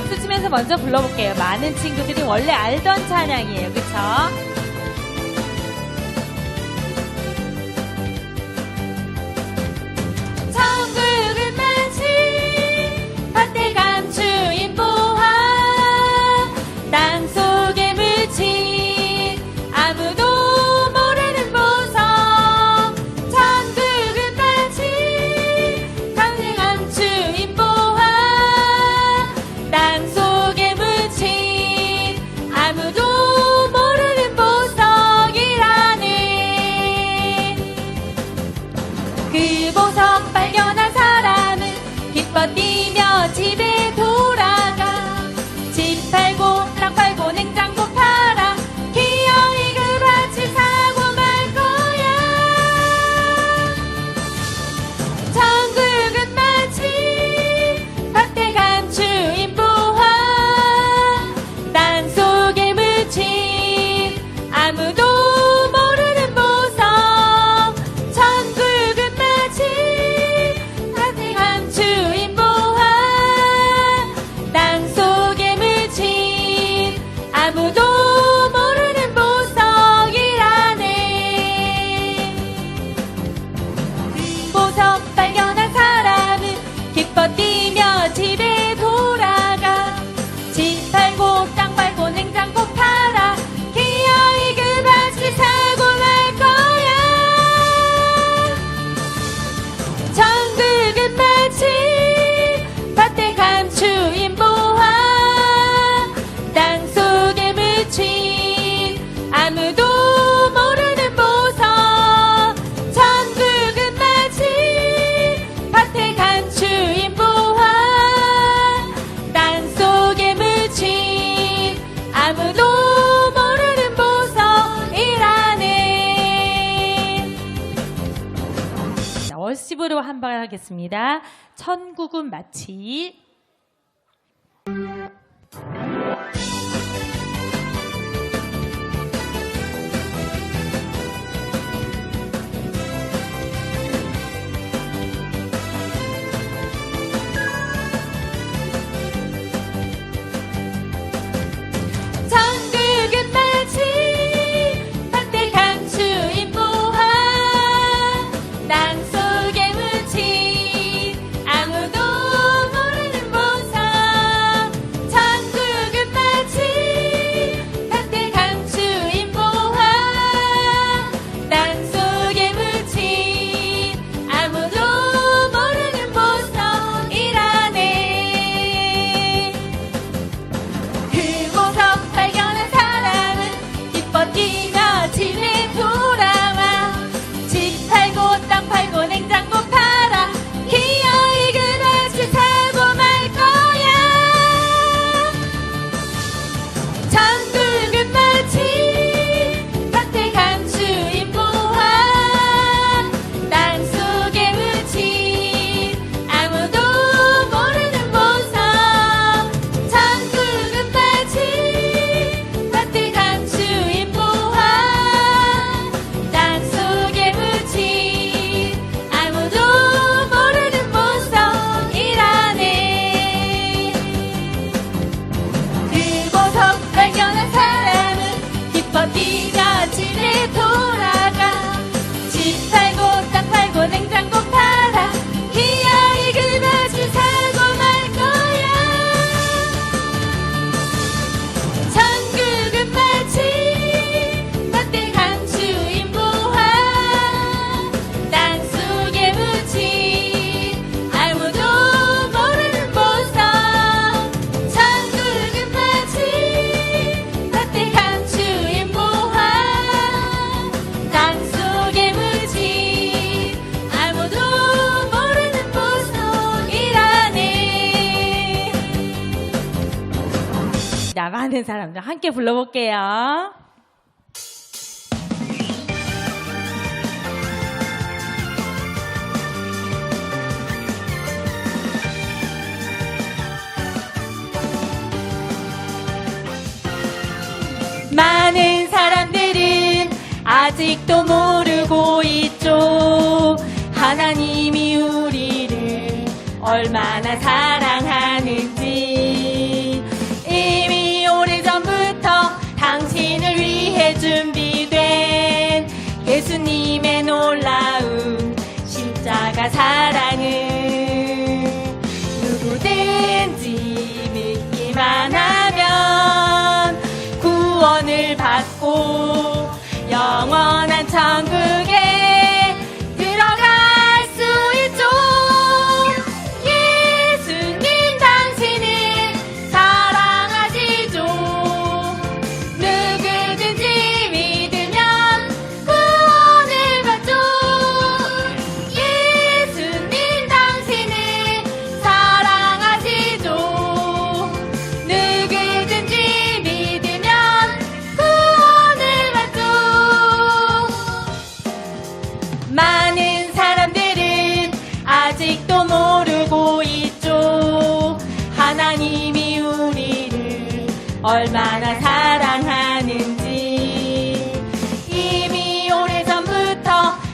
박수 치면서 먼저 불러볼게요. 많은 친구들이 원래 알던 찬양이에요. 그쵸? 천국을 마치 밭에 감추인 보화 땅속에 묻힌 아무도 모르는 보석 천국을 마치 밭에 감추인 보화 땅속에 묻힌 아무도 모르는 보석이라네. 그 보석 발견한 사람은 기뻐 뛰며 집에 돌아가. 집 팔고 땅 팔고 냉장고 팔아 기어이 그 밭을 사고 말 거야. 천국은 마치 밭에 감추인 보화 땅속에 묻힌 아무도 모르는 보석 천국은 마치 밭에 감추인 보화 땅속에 묻힌 아무도 모르는 보석이라네. 그 보석 발견한 사람은 기뻐 뛰며 집에 돌아가. 집 팔고 땅 팔고 냉장고 팔아 기어이 그 밭을 사고 말 거야. 천국은 마치 밭에 감추인 보화 땅속에 묻힌 아무도 모르는 보석 천국은 마치 밭에 감추인 보화 땅속에 묻힌 아무도 모르는 보석이라네. 자, 월십으로 한 번 하겠습니다. 천국은 마치 천국은 마치 밭에 감추인 보화 땅속에 묻힌 아무도 모르는 보석 천국은 마치 밭에 감추인 보화 땅속에 묻힌 아무도 모르는 보석이라네. 그 보석 발견한 사람은 기뻐 뛰며 집에 돌아와. 집 팔고 땅 팔고 냉장고 팔아 기어이 그 밭을 사고 말 거야. 천국은 마치 밭에 감추인 보화 땅속에 묻힌 아무도 모르는 보석 천국은 마치 밭에 감추인 보화 땅속에 묻힌 아무도 모르는 보석이라네. 그 보석 발견한 사람은 기뻐 뛰며 집에 돌아가. 집 팔고 땅 팔고 냉장고 팔아 기어이 그 밭을 사고 말 거야. 천국은 마치 밭에 감추인 보화 땅속에 묻힌 아무도 모르는 보석 천국은 마치 밭에 감추인 보화 땅속에 묻힌 아무도 모르는 보석이라네. 자, 많은 사람들 함께 불러볼게요. 많은 사람들은 아직도 모르고 있죠. 하나님이 우리를 얼마나 사랑하는지. 사랑을 누구든지 믿기만 하면 구원을 받고 영원한 천국에 들어갈 수 있죠. 예수님 당신을 사랑하시죠. 누구든지 믿으면 구원을 받죠. 예수님 당신을 사랑하시죠. 누구든지 믿으면 구원을 받죠. 많은 사람들은 아직도 모르고 있죠. 하나님이 우리를 얼마나 사랑하는지. 이미 오래전부터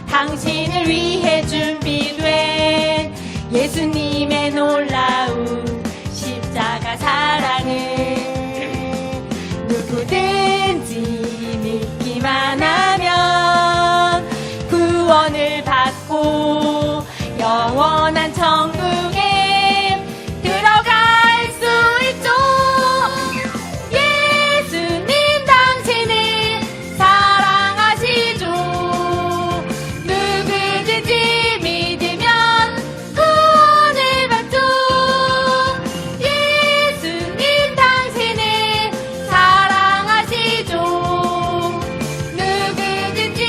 당신을 위해 준비된 예수님의 놀라운 십자가 사랑을 누구든지 믿기만 하면 구원을 받고 영원한 천국에 들어갈 수 있죠. 예수님 당신을 사랑하시죠. 누구든지 믿으면 구원을 받죠. 예수님 당신을 사랑하시죠. 누구든지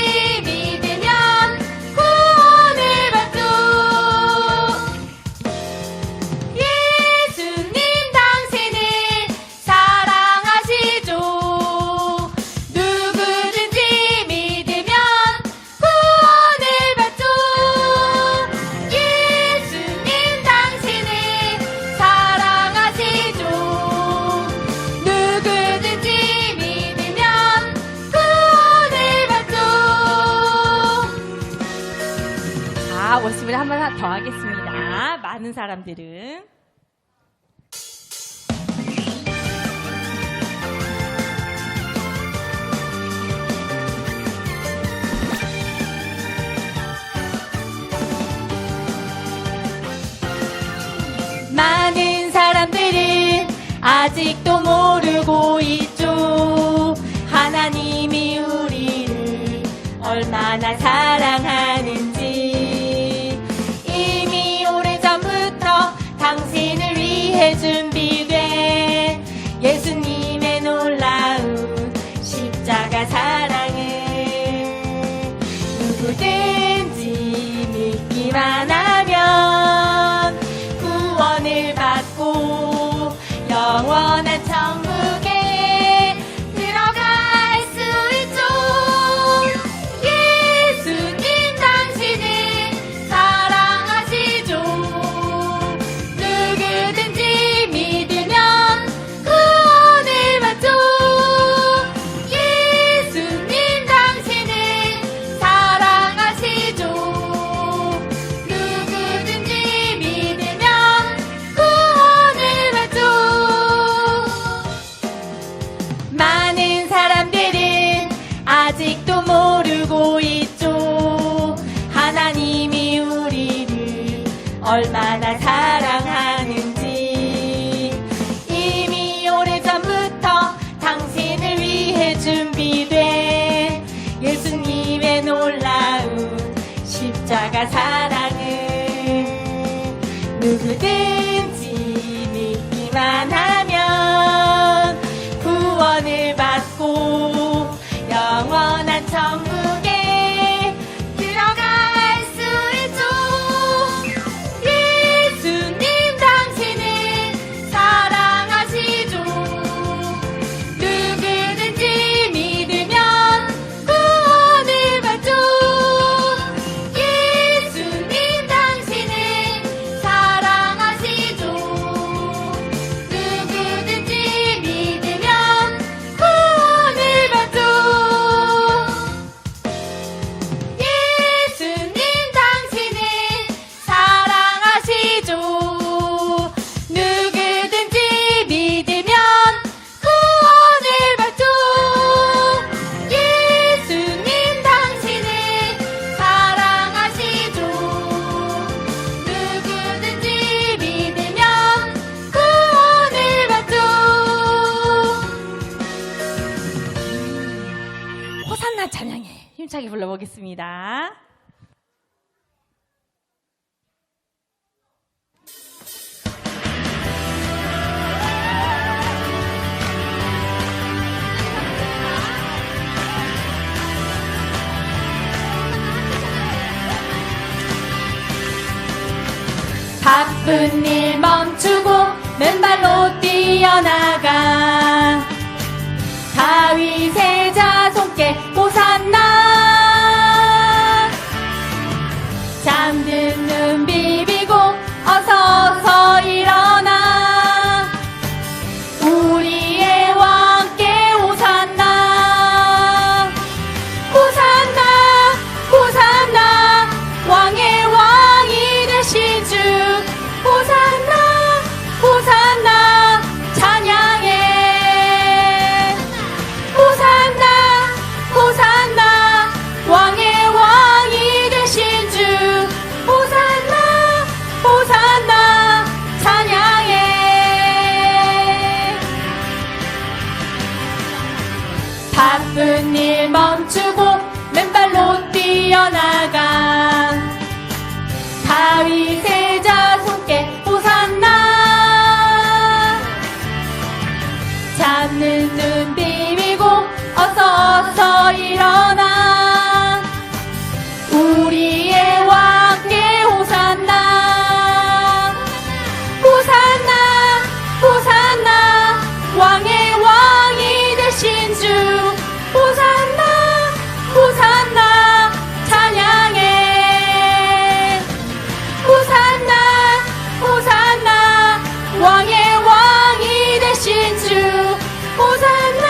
믿으면 구원을 받죠. 예수님 당신을 사랑하시죠. 누구든지 믿으면 구원을 받죠. 예수님 당신을 사랑하시죠. 누구든지 믿으면 구원을 받죠. 자, 워십을 한 번 더 하겠습니다. 많은 사람들은 많은 사람들은 아직도 모르고 있죠. 하나님이 우리를 얼마나 사랑하는지. 이미 오래전부터 당신을 위해 준비된 예수님의 놀라운 십자가 사랑을 누구든지 믿기만 하면 구원을 받고 영원한 천국에 들어갈 수 있죠. 예수님 당신을 사랑하시죠. 누구든지 믿으면 구원을 받죠. 예수님 당신을 사랑하시죠. 누구든지 믿으면 구원을 받죠. 많은 사람들은 아직도 모르고 있죠. 하나님이 우리를 얼마나 사랑하는지. 이미 오래전부터 당신을 위해 준비된 예수님의 놀라운 십자가 사랑을 누구든지 믿기만 하면 구원을 받고 영원한 천국에 들어갈 수 있죠. 예수님 당신을 사랑하시죠. 누구든지 믿으면 구원을 받죠. 예수님 당신을 사랑하시죠. 누구든지 믿으면 구원을 받죠. 힘차게 불러보겠습니다. 바쁜 일 멈추고 맨발로 뛰어나가 다윗의 자손께 호산나 잠든 눈 비비고 어서서 일어나 우리의 왕께 호산나 호산나 호산나 왕의 왕이 되신 주 호산나 호산나 찬양해 호산나 호산나 왕의 왕이 되신 주 호산나 호산나 찬양해 바쁜 일 멈추고 맨발로 뛰어나가 다윗의 자손께 호산나 잠든 눈 비비고 어서서 일어나 우리의 왕께 호산나 호산나 호산나 왕의 왕이 되신 주 호산나 호산나 찬양해 호산나 호산나 왕의 왕이 되신 주 호산나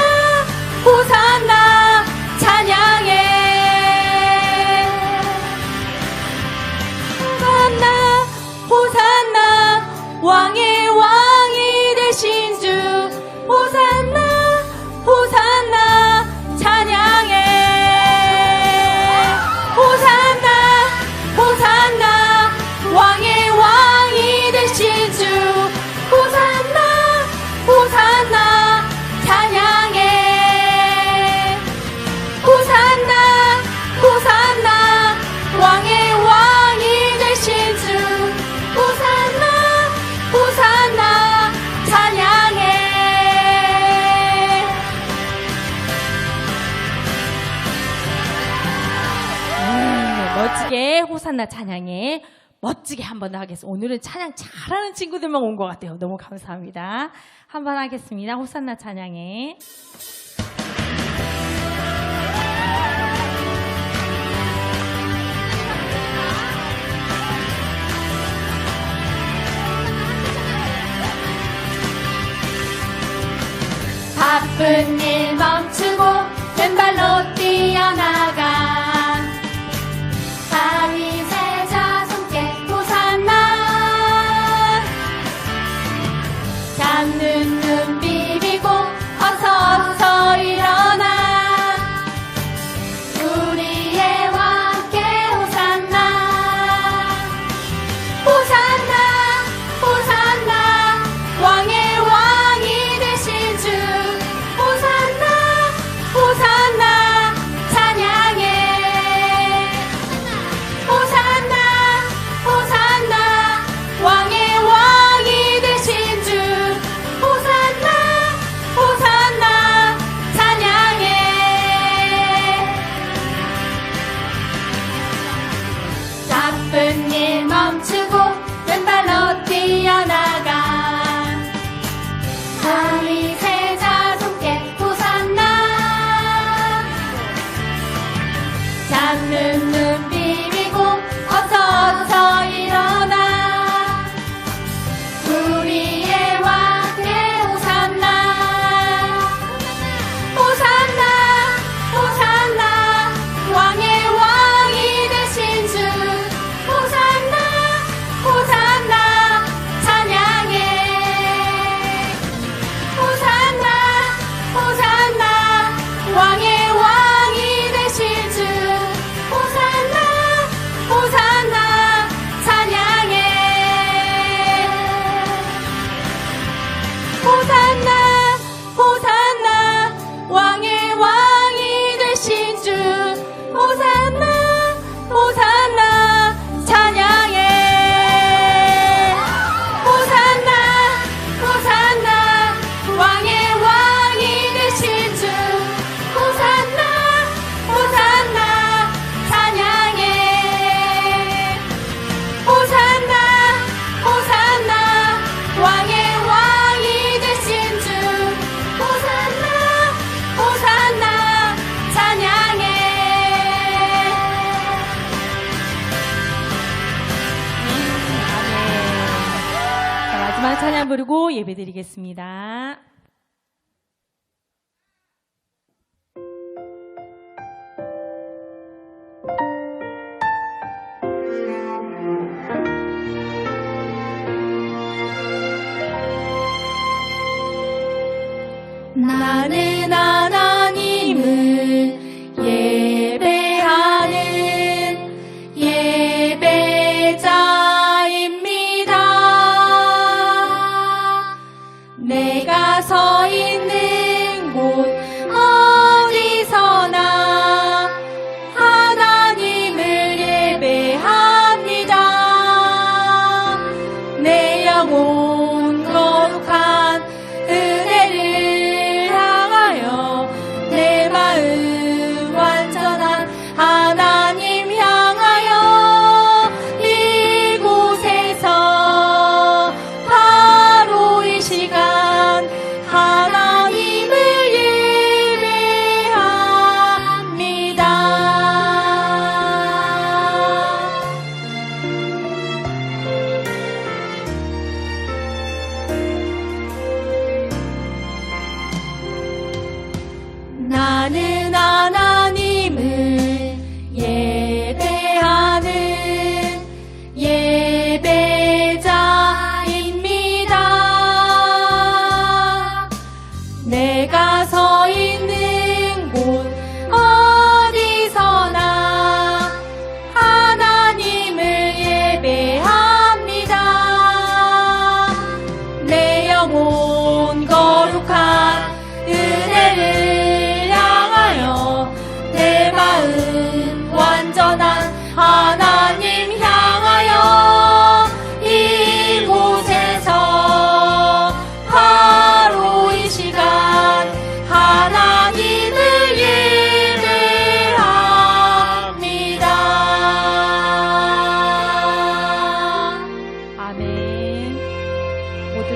호산나 찬양해 호산나 호산나 왕의 왕이 되신 주 호산나 호산나 찬양해 호산나 호산나 왕의 왕이 되신 주 호산나 호산나 찬양해 호산나 호산나 왕의 왕이 되신 주 호산나 호산나 찬양해 멋지게 호산나 찬양해 멋지게 한 번 더 하겠습니다. 오늘은 찬양 잘하는 친구들만 온 것 같아요. 너무 감사합니다. 한 번 하겠습니다. 호산나 찬양해. 바쁜 일 멈추고 맨발로 뛰어나가 다윗의 자손께 호산나 잠든 눈 비비고 어서서 일어나 우리의 왕께 호산나 호산나 호산나 왕의 왕이 되신 주 호산나 호산나 마지막 찬양 부르고 예배드리겠습니다. 나는 하나님을 예배하는 예배자입니다. 내가 서 있는 곳 어디서나 하나님을 예배합니다. 내 영혼 거룩한 은혜를 향하여 내 마음 완전한 하나님 향하여 이곳에서 바로 이 시간 하나님을 예배합니다. 나는 하나님을 예배하는 예배자입니다. 내가 서 있는 곳 어디서나 하나님을 예배합니다. 내 영혼 거룩한 은혜를 향하여 내 마음 완전한 하나님 향하여 이곳에서 바로 이 시간 하나님을 예배합니다. 아멘. 모두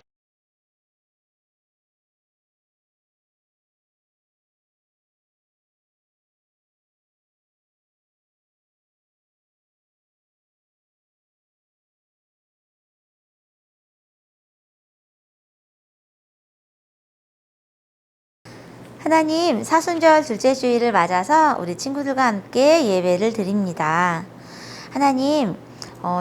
하나님, 사순절 둘째 주일을 맞아서 우리 친구들과 함께 예배를 드립니다. 하나님,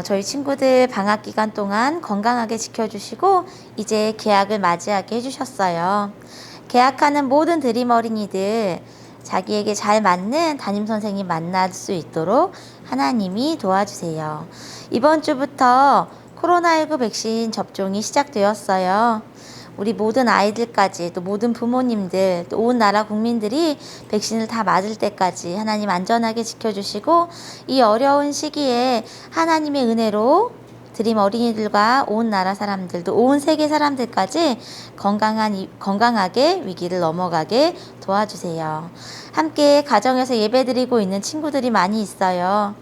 저희 친구들 방학 기간 동안 건강하게 지켜주시고 이제 개학을 맞이하게 해주셨어요. 개학하는 모든 드림 어린이들 자기에게 잘 맞는 담임 선생님 만날 수 있도록 하나님이 도와주세요. 이번 주부터 코로나19 백신 접종이 시작되었어요. 우리 모든 아이들까지 또 모든 부모님들 또 온 나라 국민들이 백신을 다 맞을 때까지 하나님 안전하게 지켜주시고 이 어려운 시기에 하나님의 은혜로 드림 어린이들과 온 나라 사람들도 온 세계 사람들까지 건강하게 위기를 넘어가게 도와주세요. 함께 가정에서 예배드리고 있는 친구들이 많이 있어요.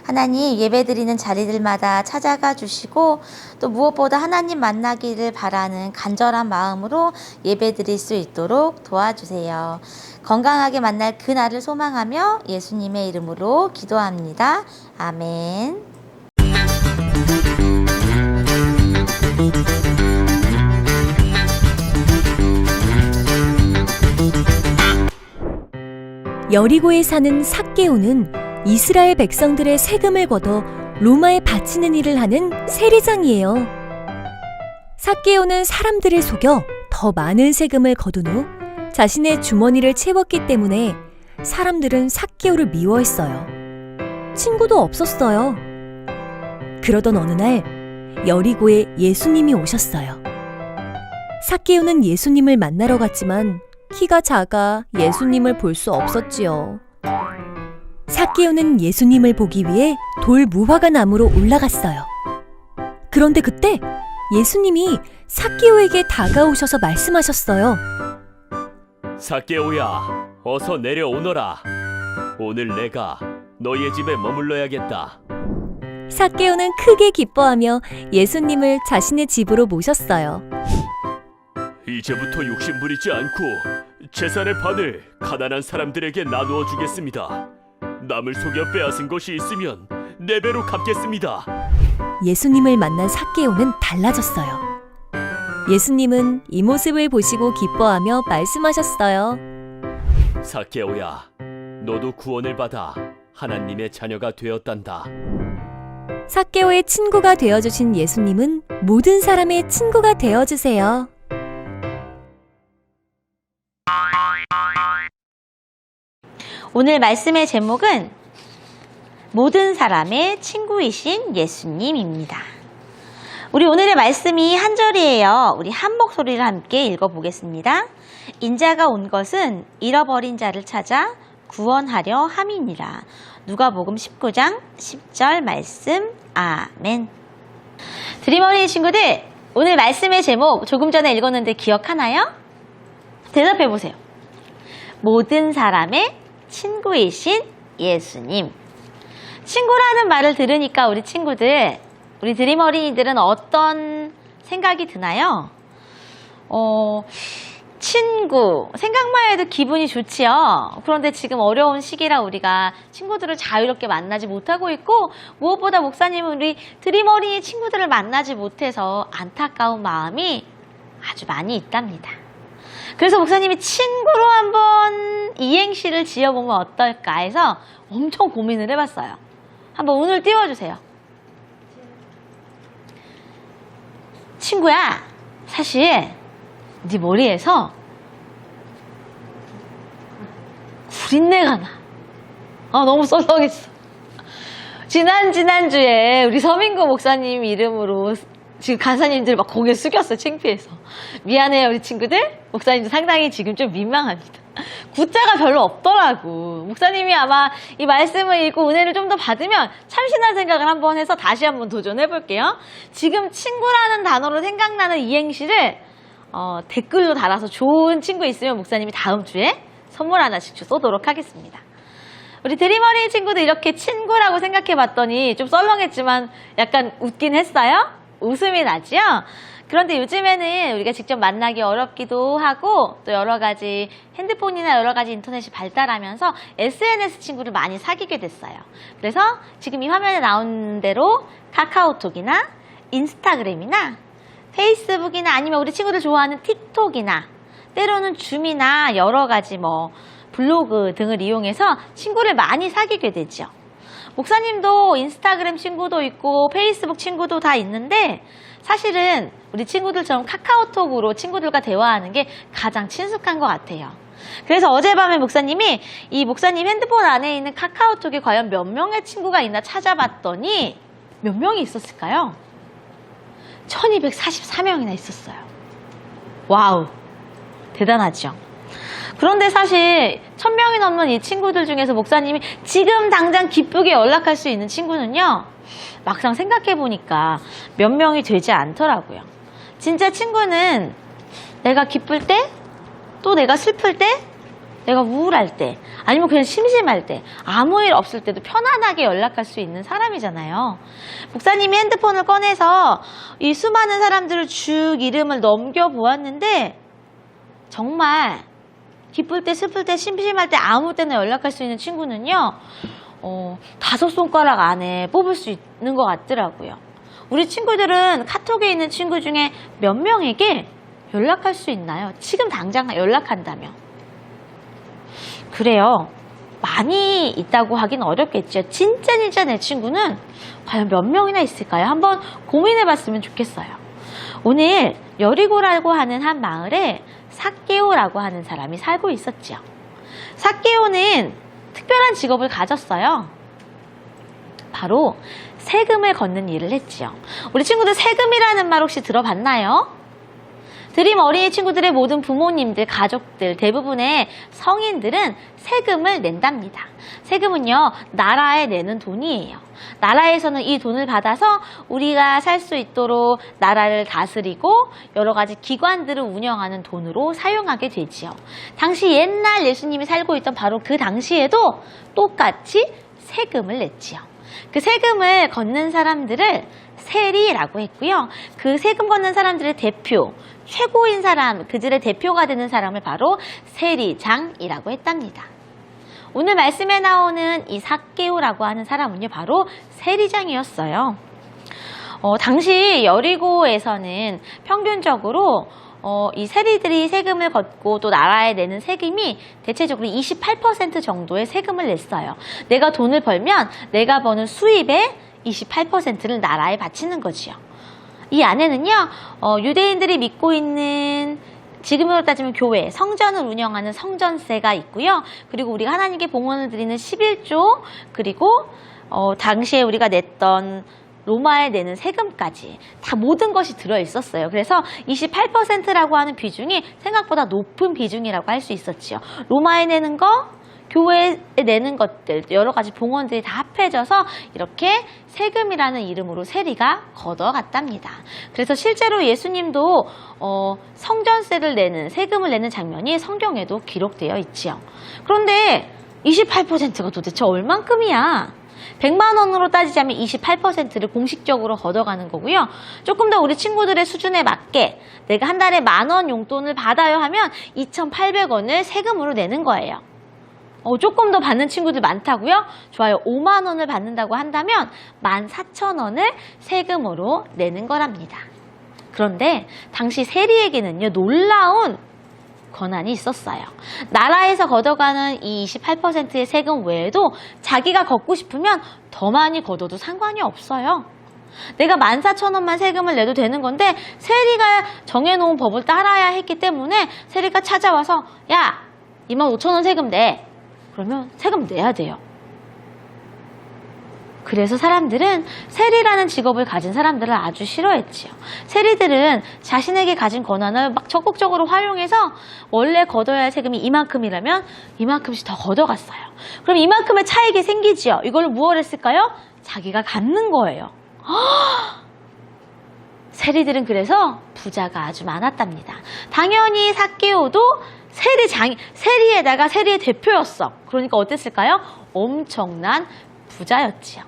하나님 예배드리는 자리들마다 찾아가 주시고 또 무엇보다 하나님 만나기를 바라는 간절한 마음으로 예배드릴 수 있도록 도와주세요. 건강하게 만날 그날을 소망하며 예수님의 이름으로 기도합니다. 아멘. 여리고에 사는 삭개오는 이스라엘 백성들의 세금을 걷어 로마에 바치는 일을 하는 세리장이에요. 삭개오는 사람들을 속여 더 많은 세금을 거둔 후 자신의 주머니를 채웠기 때문에 사람들은 삭개오를 미워했어요. 친구도 없었어요. 그러던 어느 날 여리고에 예수님이 오셨어요. 삭개오는 예수님을 만나러 갔지만 키가 작아 예수님을 볼 수 없었지요. 삭개오는 예수님을 보기 위해 돌 무화과 나무로 올라갔어요. 그런데 그때 예수님이 삭개오에게 다가오셔서 말씀하셨어요. 삭개오야, 어서 내려오너라. 오늘 내가 너의 집에 머물러야겠다. 삭개오는 크게 기뻐하며 예수님을 자신의 집으로 모셨어요. 이제부터 욕심 부리지 않고 재산의 반을 가난한 사람들에게 나누어 주겠습니다. 남을 속여 빼앗은 것이 있으면 4배로 갚겠습니다. 예수님을 만난 삭개오는 달라졌어요. 예수님은 이 모습을 보시고 기뻐하며 말씀하셨어요. 삭개오야, 너도 구원을 받아 하나님의 자녀가 되었단다. 삭개오의 친구가 되어주신 예수님은 모든 사람의 친구가 되어주세요. 오늘 말씀의 제목은 모든 사람의 친구이신 예수님입니다. 우리 오늘의 말씀이 한 절이에요. 우리 한 목소리를 함께 읽어보겠습니다. 인자가 온 것은 잃어버린 자를 찾아 구원하려 함이니라. 누가복음 19장 10절 말씀. 아멘. 드림어린이 친구들, 오늘 말씀의 제목 조금 전에 읽었는데 기억하나요? 대답해보세요. 모든 사람의 친구이신 예수님. 친구라는 말을 들으니까 우리 친구들, 우리 드림 어린이들은 어떤 생각이 드나요? 친구, 생각만 해도 기분이 좋지요. 그런데 지금 어려운 시기라 우리가 친구들을 자유롭게 만나지 못하고 있고, 무엇보다 목사님은 우리 드림 어린이 친구들을 만나지 못해서 안타까운 마음이 아주 많이 있답니다. 그래서 목사님이 친구로 한번 이행시를 지어보면 어떨까 해서 엄청 고민을 해봤어요. 한번 운을 띄워주세요. 친구야, 사실 네 머리에서 구린내가 나. 너무 썰렁했어. 지난주에 우리 서민구 목사님 이름으로 지금 간사님들 막 고개 숙였어요. 창피해서. 미안해요, 우리 친구들. 목사님도 상당히 지금 좀 민망합니다. 구자가 별로 없더라고. 목사님이 아마 이 말씀을 읽고 은혜를 좀 더 받으면 참신한 생각을 한번 해서 다시 한번 도전해볼게요. 지금 친구라는 단어로 생각나는 이행시를 댓글로 달아서 좋은 친구 있으면 목사님이 다음 주에 선물 하나씩 쏘도록 하겠습니다. 우리 드림어린이 친구도 이렇게 친구라고 생각해봤더니 좀 썰렁했지만 약간 웃긴 했어요? 웃음이 나지요? 그런데 요즘에는 우리가 직접 만나기 어렵기도 하고 또 여러 가지 핸드폰이나 여러 가지 인터넷이 발달하면서 SNS 친구를 많이 사귀게 됐어요. 그래서 지금 이 화면에 나온 대로 카카오톡이나 인스타그램이나 페이스북이나 아니면 우리 친구들 좋아하는 틱톡이나 때로는 줌이나 여러 가지 블로그 등을 이용해서 친구를 많이 사귀게 되죠. 목사님도 인스타그램 친구도 있고 페이스북 친구도 다 있는데 사실은 우리 친구들처럼 카카오톡으로 친구들과 대화하는 게 가장 친숙한 것 같아요. 그래서 어젯밤에 목사님이 이 목사님 핸드폰 안에 있는 카카오톡에 과연 몇 명의 친구가 있나 찾아봤더니 몇 명이 있었을까요? 1244명이나 있었어요. 와우, 대단하죠. 그런데 사실 1000명이 넘는 이 친구들 중에서 목사님이 지금 당장 기쁘게 연락할 수 있는 친구는요, 막상 생각해보니까 몇 명이 되지 않더라고요. 진짜 친구는 내가 기쁠 때, 또 내가 슬플 때, 내가 우울할 때, 아니면 그냥 심심할 때, 아무 일 없을 때도 편안하게 연락할 수 있는 사람이잖아요. 목사님이 핸드폰을 꺼내서 이 수많은 사람들을 쭉 이름을 넘겨보았는데 정말 기쁠 때, 슬플 때, 심심할 때 아무 때나 연락할 수 있는 친구는요, 5손가락 안에 뽑을 수 있는 것 같더라고요. 우리 친구들은 카톡에 있는 친구 중에 몇 명에게 연락할 수 있나요? 지금 당장 연락한다면. 그래요. 많이 있다고 하긴 어렵겠죠. 진짜 내 친구는 과연 몇 명이나 있을까요? 한번 고민해봤으면 좋겠어요. 오늘 여리고라고 하는 한 마을에 삭개오라고 하는 사람이 살고 있었죠. 삭개오는 특별한 직업을 가졌어요. 바로 세금을 걷는 일을 했지요. 우리 친구들 세금이라는 말 혹시 들어봤나요? 드림 어린이 친구들의 모든 부모님들, 가족들, 대부분의 성인들은 세금을 낸답니다. 세금은요, 나라에 내는 돈이에요. 나라에서는 이 돈을 받아서 우리가 살 수 있도록 나라를 다스리고 여러 가지 기관들을 운영하는 돈으로 사용하게 되지요. 당시 옛날 예수님이 살고 있던 바로 그 당시에도 똑같이 세금을 냈지요. 그 세금을 걷는 사람들을 세리라고 했고요. 그 세금 걷는 사람들의 대표, 최고인 사람, 그들의 대표가 되는 사람을 바로 세리장이라고 했답니다. 오늘 말씀에 나오는 이 삭개오라고 하는 사람은요, 바로 세리장이었어요. 당시 여리고에서는 평균적으로 이 세리들이 세금을 걷고 또 나라에 내는 세금이 대체적으로 28% 정도의 세금을 냈어요. 내가 돈을 벌면 내가 버는 수입의 28%를 나라에 바치는 거지요. 이 안에는요, 유대인들이 믿고 있는 지금으로 따지면 교회, 성전을 운영하는 성전세가 있고요. 그리고 우리가 하나님께 봉헌을 드리는 11조, 그리고 당시에 우리가 냈던 로마에 내는 세금까지 다 모든 것이 들어있었어요. 그래서 28%라고 하는 비중이 생각보다 높은 비중이라고 할 수 있었지요. 로마에 내는 거, 교회에 내는 것들, 여러 가지 봉헌들이 다 합해져서 이렇게 세금이라는 이름으로 세리가 걷어갔답니다. 그래서 실제로 예수님도 성전세를 내는, 세금을 내는 장면이 성경에도 기록되어 있지요. 그런데 28%가 도대체 얼만큼이야? 100만 원으로 따지자면 28%를 공식적으로 걷어가는 거고요. 조금 더 우리 친구들의 수준에 맞게 내가 한 달에 10,000원 용돈을 받아요 하면 2,800원을 세금으로 내는 거예요. 조금 더 받는 친구들 많다고요? 좋아요. 5만 원을 받는다고 한다면 14,000원을 세금으로 내는 거랍니다. 그런데 당시 세리에게는요, 놀라운 권한이 있었어요. 나라에서 걷어가는 이 28%의 세금 외에도 자기가 걷고 싶으면 더 많이 걷어도 상관이 없어요. 내가 14,000원만 세금을 내도 되는 건데 세리가 정해놓은 법을 따라야 했기 때문에 세리가 찾아와서 야, 25,000원 세금 내. 그러면 세금 내야 돼요. 그래서 사람들은 세리라는 직업을 가진 사람들을 아주 싫어했지요. 세리들은 자신에게 가진 권한을 막 적극적으로 활용해서 원래 걷어야 할 세금이 이만큼이라면 이만큼씩 더 걷어갔어요. 그럼 이만큼의 차익이 생기지요. 이걸로 무엇을 했을까요? 자기가 갖는 거예요. 세리들은 그래서 부자가 아주 많았답니다. 당연히 삭개오도 세리에다가 세리의 대표였어. 그러니까 어땠을까요? 엄청난 부자였지요.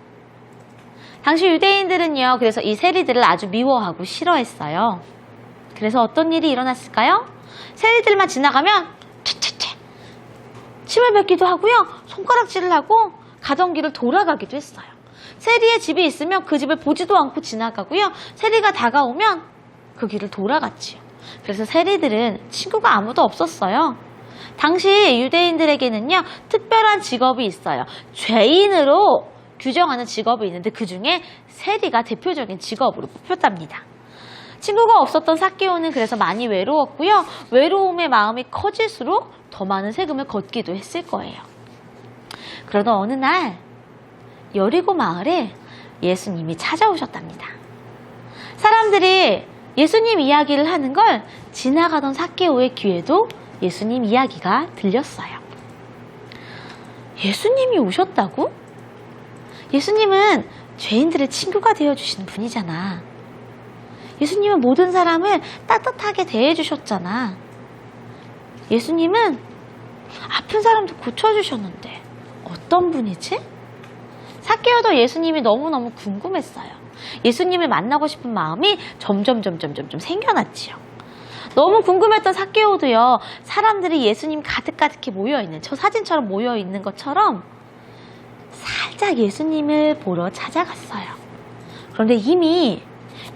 당시 유대인들은요, 그래서 이 세리들을 아주 미워하고 싫어했어요. 그래서 어떤 일이 일어났을까요? 세리들만 지나가면 퇴퇴퇴 침을 뱉기도 하고요, 손가락질을 하고 가던 길을 돌아가기도 했어요. 세리의 집이 있으면 그 집을 보지도 않고 지나가고요, 세리가 다가오면 그 길을 돌아갔지요. 그래서 세리들은 친구가 아무도 없었어요. 당시 유대인들에게는요, 특별한 직업이 있어요. 죄인으로 규정하는 직업이 있는데 그 중에 세리가 대표적인 직업으로 뽑혔답니다. 친구가 없었던 삭개오는 그래서 많이 외로웠고요. 외로움의 마음이 커질수록 더 많은 세금을 걷기도 했을 거예요. 그러던 어느 날 여리고 마을에 예수님이 찾아오셨답니다. 사람들이 예수님 이야기를 하는 걸 지나가던 삭개오의 귀에도 예수님 이야기가 들렸어요. 예수님이 오셨다고? 예수님은 죄인들의 친구가 되어주시는 분이잖아. 예수님은 모든 사람을 따뜻하게 대해주셨잖아. 예수님은 아픈 사람도 고쳐주셨는데 어떤 분이지? 삭개오도 예수님이 너무너무 궁금했어요. 예수님을 만나고 싶은 마음이 점점 생겨났지요. 너무 궁금했던 삭개오도요, 사람들이 예수님 가득가득히 모여있는, 저 사진처럼 모여있는 것처럼 살짝 예수님을 보러 찾아갔어요. 그런데 이미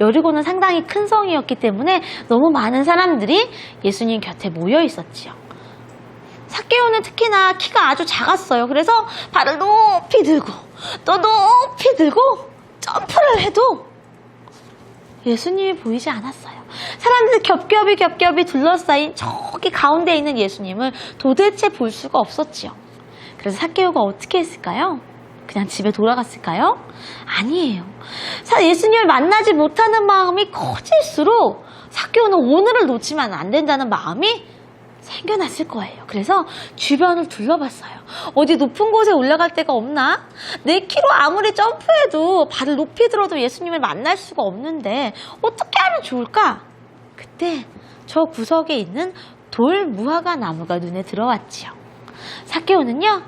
여리고는 상당히 큰 성이었기 때문에 너무 많은 사람들이 예수님 곁에 모여 있었지요. 삭개오는 특히나 키가 아주 작았어요. 그래서 발을 높이 들고 또 높이 들고 점프를 해도 예수님이 보이지 않았어요. 사람들이 겹겹이 둘러싸인 저기 가운데 있는 예수님을 도대체 볼 수가 없었지요. 그래서 삭개오가 어떻게 했을까요? 그냥 집에 돌아갔을까요? 아니에요. 예수님을 만나지 못하는 마음이 커질수록 삭개오는 오늘을 놓치면 안 된다는 마음이 생겨났을 거예요. 그래서 주변을 둘러봤어요. 어디 높은 곳에 올라갈 데가 없나? 내 키로 아무리 점프해도 발을 높이 들어도 예수님을 만날 수가 없는데 어떻게 하면 좋을까? 그때 저 구석에 있는 돌 무화과 나무가 눈에 들어왔지요. 삭개오는요,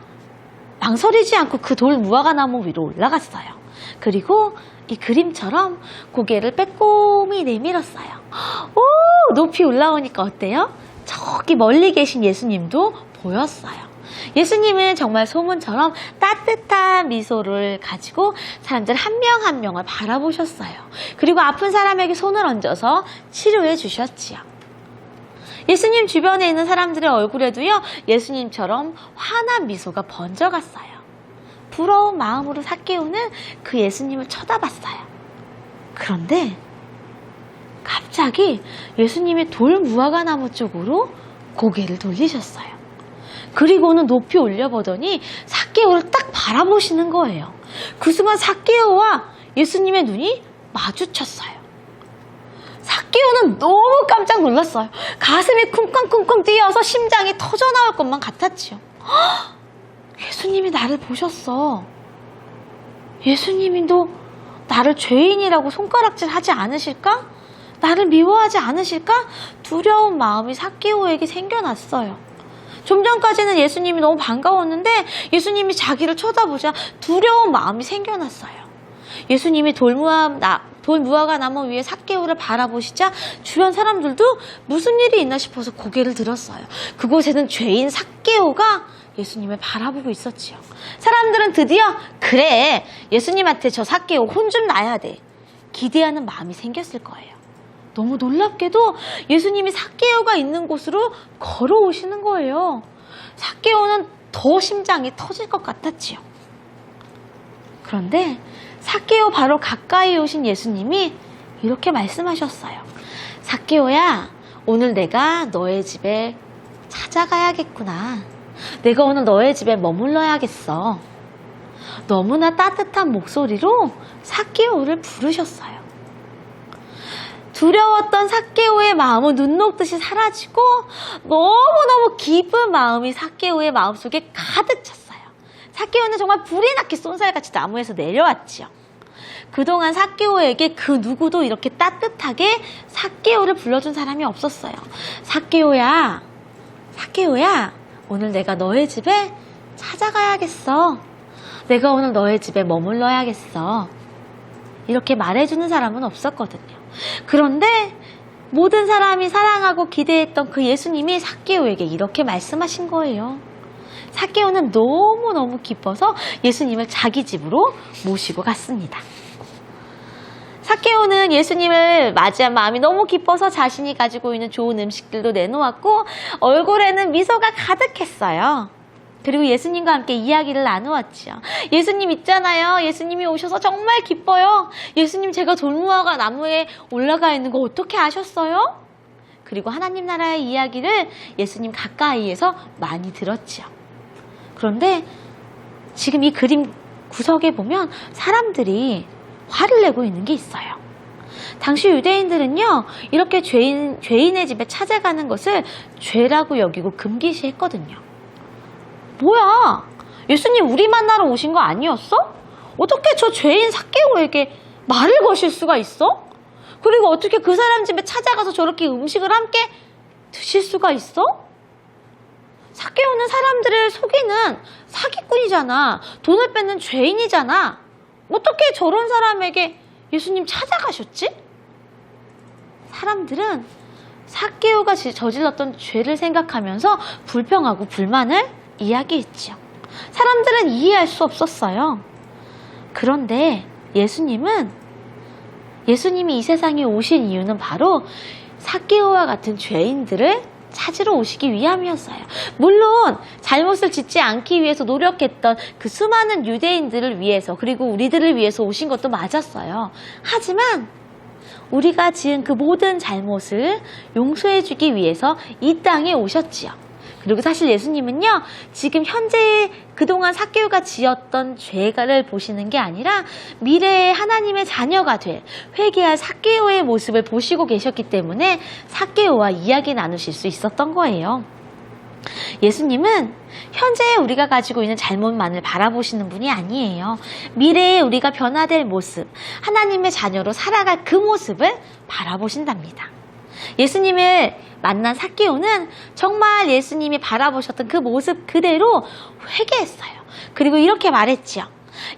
망설이지 않고 그 돌 무화과 나무 위로 올라갔어요. 그리고 이 그림처럼 고개를 빼꼼히 내밀었어요. 오, 높이 올라오니까 어때요? 저기 멀리 계신 예수님도 보였어요. 예수님은 정말 소문처럼 따뜻한 미소를 가지고 사람들 한 명 한 명을 바라보셨어요. 그리고 아픈 사람에게 손을 얹어서 치료해 주셨지요. 예수님 주변에 있는 사람들의 얼굴에도요, 예수님처럼 환한 미소가 번져갔어요. 부러운 마음으로 삭개오는 그 예수님을 쳐다봤어요. 그런데 갑자기 예수님의 돌 무화과 나무 쪽으로 고개를 돌리셨어요. 그리고는 높이 올려보더니 삭개오를 딱 바라보시는 거예요. 그 순간 삭개오와 예수님의 눈이 마주쳤어요. 삭개오는 너무 깜짝 놀랐어요. 가슴이 쿵쾅쿵쾅 뛰어서 심장이 터져나올 것만 같았지요. 헉! 예수님이 나를 보셨어. 예수님도 나를 죄인이라고 손가락질 하지 않으실까? 나를 미워하지 않으실까? 두려운 마음이 삭개오에게 생겨났어요. 좀 전까지는 예수님이 너무 반가웠는데 예수님이 자기를 쳐다보자 두려운 마음이 생겨났어요. 예수님이 돌 무화과 나무 위에 삭개오를 바라보시자 주변 사람들도 무슨 일이 있나 싶어서 고개를 들었어요. 그곳에는 죄인 삭개오가 예수님을 바라보고 있었지요. 사람들은 드디어 그래, 예수님한테 저 삭개오 혼 좀 나야 돼, 기대하는 마음이 생겼을 거예요. 너무 놀랍게도 예수님이 삭개오가 있는 곳으로 걸어오시는 거예요. 삭개오는 더 심장이 터질 것 같았지요. 그런데 삭개오 바로 가까이 오신 예수님이 이렇게 말씀하셨어요. 삭개오야, 오늘 내가 너의 집에 찾아가야겠구나. 내가 오늘 너의 집에 머물러야겠어. 너무나 따뜻한 목소리로 삭개오를 부르셨어요. 두려웠던 삭개오의 마음은 눈 녹듯이 사라지고 너무너무 기쁜 마음이 삭개오의 마음속에 가득 찼어요. 삭개오는 정말 불이 나게 쏜살같이 나무에서 내려왔지요. 그동안 삭개오에게 그 누구도 이렇게 따뜻하게 삭개오를 불러준 사람이 없었어요. 삭개오야, 삭개오야, 오늘 내가 너의 집에 찾아가야겠어. 내가 오늘 너의 집에 머물러야겠어. 이렇게 말해주는 사람은 없었거든요. 그런데 모든 사람이 사랑하고 기대했던 그 예수님이 삭개오에게 이렇게 말씀하신 거예요. 삭개오는 너무너무 기뻐서 예수님을 자기 집으로 모시고 갔습니다. 삭개오는 예수님을 맞이한 마음이 너무 기뻐서 자신이 가지고 있는 좋은 음식들도 내놓았고 얼굴에는 미소가 가득했어요. 그리고 예수님과 함께 이야기를 나누었죠. 예수님 있잖아요. 예수님이 오셔서 정말 기뻐요. 예수님, 제가 돌무화과 나무에 올라가 있는 거 어떻게 아셨어요? 그리고 하나님 나라의 이야기를 예수님 가까이에서 많이 들었죠. 그런데 지금 이 그림 구석에 보면 사람들이 화를 내고 있는 게 있어요. 당시 유대인들은요, 이렇게 죄인의 집에 찾아가는 것을 죄라고 여기고 금기시했거든요. 뭐야? 예수님 우리 만나러 오신 거 아니었어? 어떻게 저 죄인 삭개오에게 말을 거실 수가 있어? 그리고 어떻게 그 사람 집에 찾아가서 저렇게 음식을 함께 드실 수가 있어? 삭개오는 사람들을 속이는 사기꾼이잖아. 돈을 뺏는 죄인이잖아. 어떻게 저런 사람에게 예수님 찾아가셨지? 사람들은 삭개오가 저질렀던 죄를 생각하면서 불평하고 불만을 이야기했지요. 사람들은 이해할 수 없었어요. 그런데 예수님이 이 세상에 오신 이유는 바로 삭개오와 같은 죄인들을 찾으러 오시기 위함이었어요. 물론 잘못을 짓지 않기 위해서 노력했던 그 수많은 유대인들을 위해서, 그리고 우리들을 위해서 오신 것도 맞았어요. 하지만 우리가 지은 그 모든 잘못을 용서해주기 위해서 이 땅에 오셨지요. 그리고 사실 예수님은요, 지금 현재 그동안 삭개오가 지었던 죄를 보시는 게 아니라 미래의 하나님의 자녀가 될 회개할 삭개오의 모습을 보시고 계셨기 때문에 삭개오와 이야기 나누실 수 있었던 거예요. 예수님은 현재 우리가 가지고 있는 잘못만을 바라보시는 분이 아니에요. 미래에 우리가 변화될 모습, 하나님의 자녀로 살아갈 그 모습을 바라보신답니다. 예수님을 만난 삭개오는 정말 예수님이 바라보셨던 그 모습 그대로 회개했어요. 그리고 이렇게 말했지요.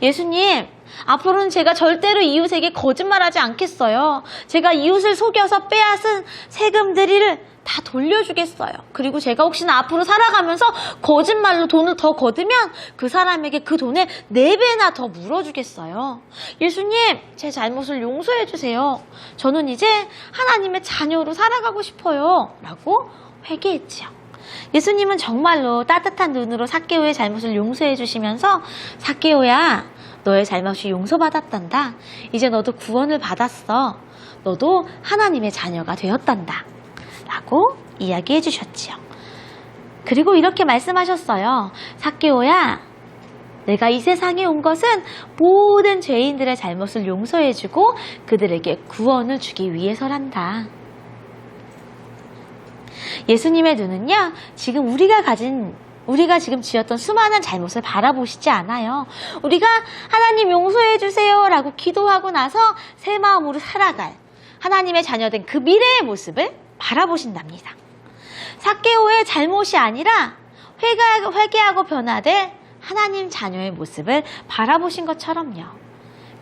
예수님, 앞으로는 제가 절대로 이웃에게 거짓말하지 않겠어요. 제가 이웃을 속여서 빼앗은 세금들을 다 돌려주겠어요. 그리고 제가 혹시나 앞으로 살아가면서 거짓말로 돈을 더 거두면 그 사람에게 그 돈의 4배나 더 물어주겠어요. 예수님, 제 잘못을 용서해 주세요. 저는 이제 하나님의 자녀로 살아가고 싶어요. 라고 회개했지요. 예수님은 정말로 따뜻한 눈으로 삭개오의 잘못을 용서해 주시면서 삭개오야, 너의 잘못이 용서받았단다. 이제 너도 구원을 받았어. 너도 하나님의 자녀가 되었단다. 라고 이야기해 주셨지요. 그리고 이렇게 말씀하셨어요. 삭개오야, 내가 이 세상에 온 것은 모든 죄인들의 잘못을 용서해 주고 그들에게 구원을 주기 위해서란다. 예수님의 눈은요, 지금 우리가 지금 지었던 수많은 잘못을 바라보시지 않아요. 우리가 하나님 용서해 주세요 라고 기도하고 나서 새 마음으로 살아갈 하나님의 자녀된 그 미래의 모습을 바라보신답니다. 삭개오의 잘못이 아니라 회개하고 변화될 하나님 자녀의 모습을 바라보신 것처럼요.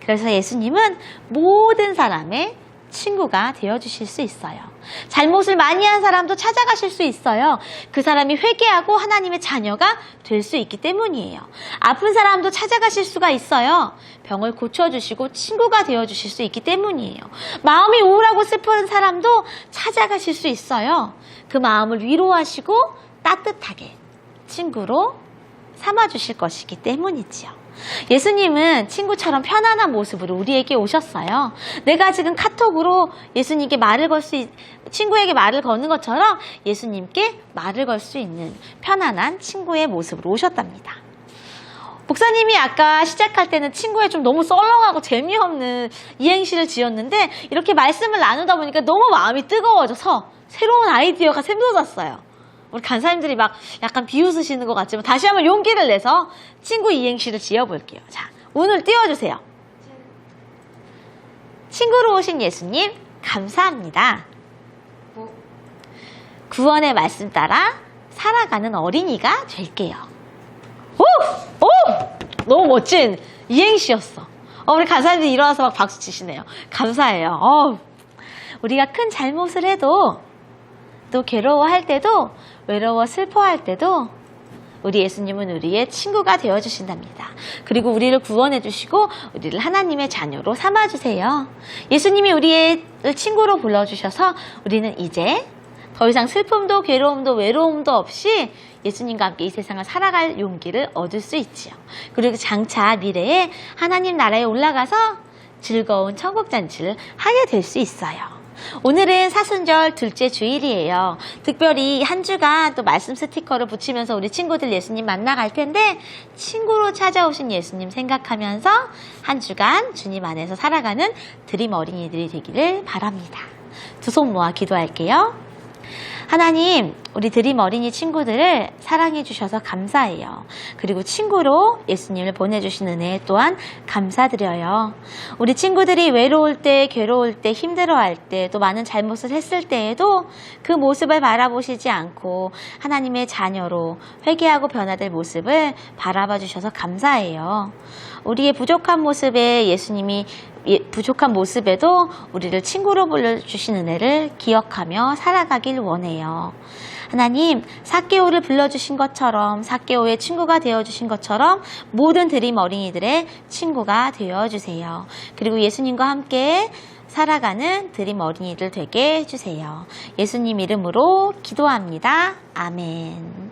그래서 예수님은 모든 사람의 친구가 되어주실 수 있어요. 잘못을 많이 한 사람도 찾아가실 수 있어요. 그 사람이 회개하고 하나님의 자녀가 될 수 있기 때문이에요. 아픈 사람도 찾아가실 수가 있어요. 병을 고쳐주시고 친구가 되어주실 수 있기 때문이에요. 마음이 우울하고 슬픈 사람도 찾아가실 수 있어요. 그 마음을 위로하시고 따뜻하게 친구로 삼아주실 것이기 때문이지요. 예수님은 친구처럼 편안한 모습으로 우리에게 오셨어요. 내가 지금 카톡으로 예수님께 친구에게 말을 거는 것처럼 예수님께 말을 걸 수 있는 편안한 친구의 모습으로 오셨답니다. 목사님이 아까 시작할 때는 친구에 좀 너무 썰렁하고 재미없는 이행시를 지었는데 이렇게 말씀을 나누다 보니까 너무 마음이 뜨거워져서 새로운 아이디어가 샘솟았어요. 우리 간사님들이 막 약간 비웃으시는 것 같지만 다시 한번 용기를 내서 친구 이행시를 지어볼게요. 자, 운을 띄워주세요. 친구로 오신 예수님 감사합니다. 구원의 말씀 따라 살아가는 어린이가 될게요. 오! 너무 멋진 이행시였어. 우리 간사님들이 일어나서 막 박수 치시네요. 감사해요. 우리가 큰 잘못을 해도 또 괴로워할 때도 외로워 슬퍼할 때도 우리 예수님은 우리의 친구가 되어주신답니다. 그리고 우리를 구원해 주시고 우리를 하나님의 자녀로 삼아주세요. 예수님이 우리의 친구로 불러주셔서 우리는 이제 더 이상 슬픔도 괴로움도 외로움도 없이 예수님과 함께 이 세상을 살아갈 용기를 얻을 수 있지요. 그리고 장차 미래에 하나님 나라에 올라가서 즐거운 천국잔치를 하게 될 수 있어요. 오늘은 사순절 둘째 주일이에요. 특별히 한 주간 또 말씀 스티커를 붙이면서 우리 친구들 예수님 만나갈 텐데 친구로 찾아오신 예수님 생각하면서 한 주간 주님 안에서 살아가는 드림 어린이들이 되기를 바랍니다. 두 손 모아 기도할게요. 하나님, 우리 드림 어린이 친구들을 사랑해 주셔서 감사해요. 그리고 친구로 예수님을 보내주신 은혜 또한 감사드려요. 우리 친구들이 외로울 때, 괴로울 때, 힘들어할 때, 또 많은 잘못을 했을 때에도 그 모습을 바라보시지 않고 하나님의 자녀로 회개하고 변화될 모습을 바라봐 주셔서 감사해요. 우리의 부족한 모습에도 우리를 친구로 불러주신 은혜를 기억하며 살아가길 원해요. 하나님, 삭개오를 불러주신 것처럼 삭개오의 친구가 되어주신 것처럼 모든 드림 어린이들의 친구가 되어주세요. 그리고 예수님과 함께 살아가는 드림 어린이들 되게 해주세요. 예수님 이름으로 기도합니다. 아멘.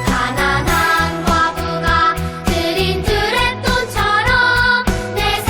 가난한 과부가 드린 드랩돈처럼 내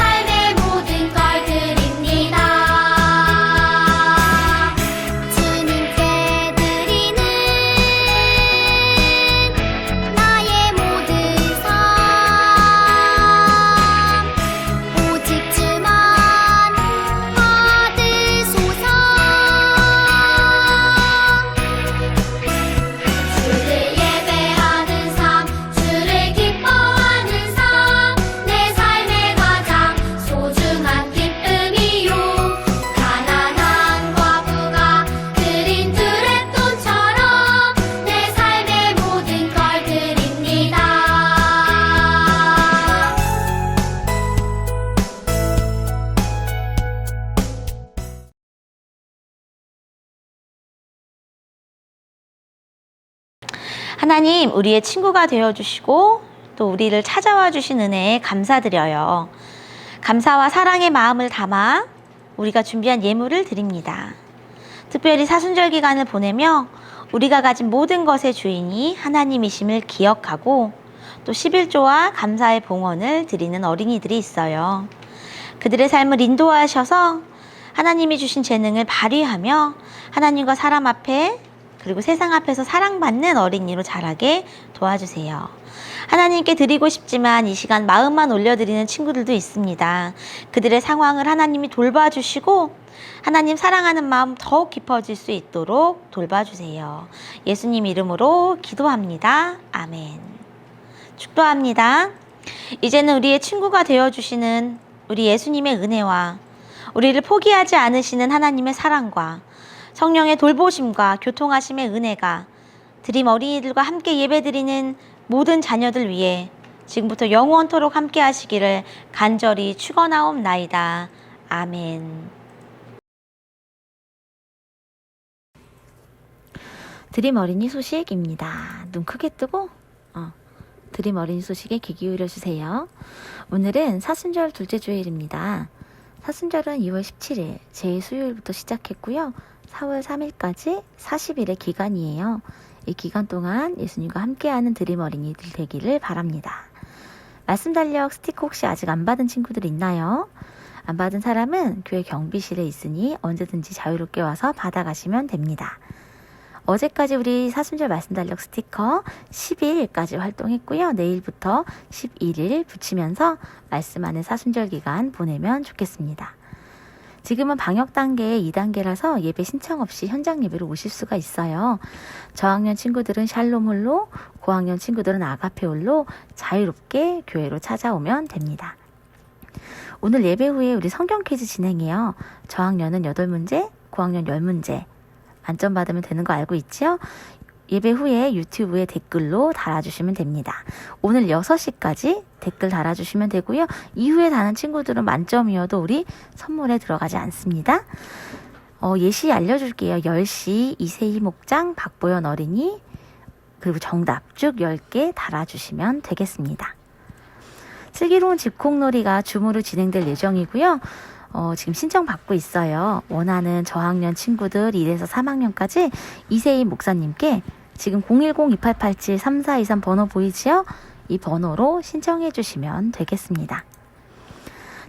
하나님, 우리의 친구가 되어주시고 또 우리를 찾아와 주신 은혜에 감사드려요. 감사와 사랑의 마음을 담아 우리가 준비한 예물을 드립니다. 특별히 사순절 기간을 보내며 우리가 가진 모든 것의 주인이 하나님이심을 기억하고 또 11조와 감사의 봉헌을 드리는 어린이들이 있어요. 그들의 삶을 인도하셔서 하나님이 주신 재능을 발휘하며 하나님과 사람 앞에 그리고 세상 앞에서 사랑받는 어린이로 자라게 도와주세요. 하나님께 드리고 싶지만 이 시간 마음만 올려드리는 친구들도 있습니다. 그들의 상황을 하나님이 돌봐주시고 하나님 사랑하는 마음 더욱 깊어질 수 있도록 돌봐주세요. 예수님 이름으로 기도합니다. 아멘. 축도합니다. 이제는 우리의 친구가 되어주시는 우리 예수님의 은혜와 우리를 포기하지 않으시는 하나님의 사랑과 성령의 돌보심과 교통하심의 은혜가 드림 어린이들과 함께 예배드리는 모든 자녀들 위해 지금부터 영원토록 함께 하시기를 간절히 축원하옵나이다. 아멘. 드림 어린이 소식입니다. 눈 크게 뜨고 드림 어린이 소식에 귀 기울여 주세요. 오늘은 사순절 둘째 주일입니다. 사순절은 2월 17일 제2수요일부터 시작했고요. 4월 3일까지 40일의 기간이에요. 이 기간 동안 예수님과 함께하는 드림 어린이들 되기를 바랍니다. 말씀 달력 스티커 혹시 아직 안 받은 친구들 있나요? 안 받은 사람은 교회 경비실에 있으니 언제든지 자유롭게 와서 받아가시면 됩니다. 어제까지 우리 사순절 말씀 달력 스티커 10일까지 활동했고요. 내일부터 11일 붙이면서 말씀하는 사순절 기간 보내면 좋겠습니다. 지금은 방역 단계 2단계라서 예배 신청 없이 현장 예배로 오실 수가 있어요. 저학년 친구들은 샬롬홀로, 고학년 친구들은 아가페홀로 자유롭게 교회로 찾아오면 됩니다. 오늘 예배 후에 우리 성경 퀴즈 진행해요. 저학년은 8문제, 고학년 10문제. 만점 받으면 되는 거 알고 있죠? 예배 후에 유튜브에 댓글로 달아주시면 됩니다. 오늘 6시까지 댓글 달아주시면 되고요. 이후에 다는 친구들은 만점이어도 우리 선물에 들어가지 않습니다. 예시 알려줄게요. 10시 이세희 목장 박보연 어린이 그리고 정답 쭉 10개 달아주시면 되겠습니다. 슬기로운 집콕놀이가 줌으로 진행될 예정이고요. 지금 신청 받고 있어요. 원하는 저학년 친구들 1에서 3학년까지 이세희 목사님께 지금 010-2887-3423 번호 보이지요? 이 번호로 신청해 주시면 되겠습니다.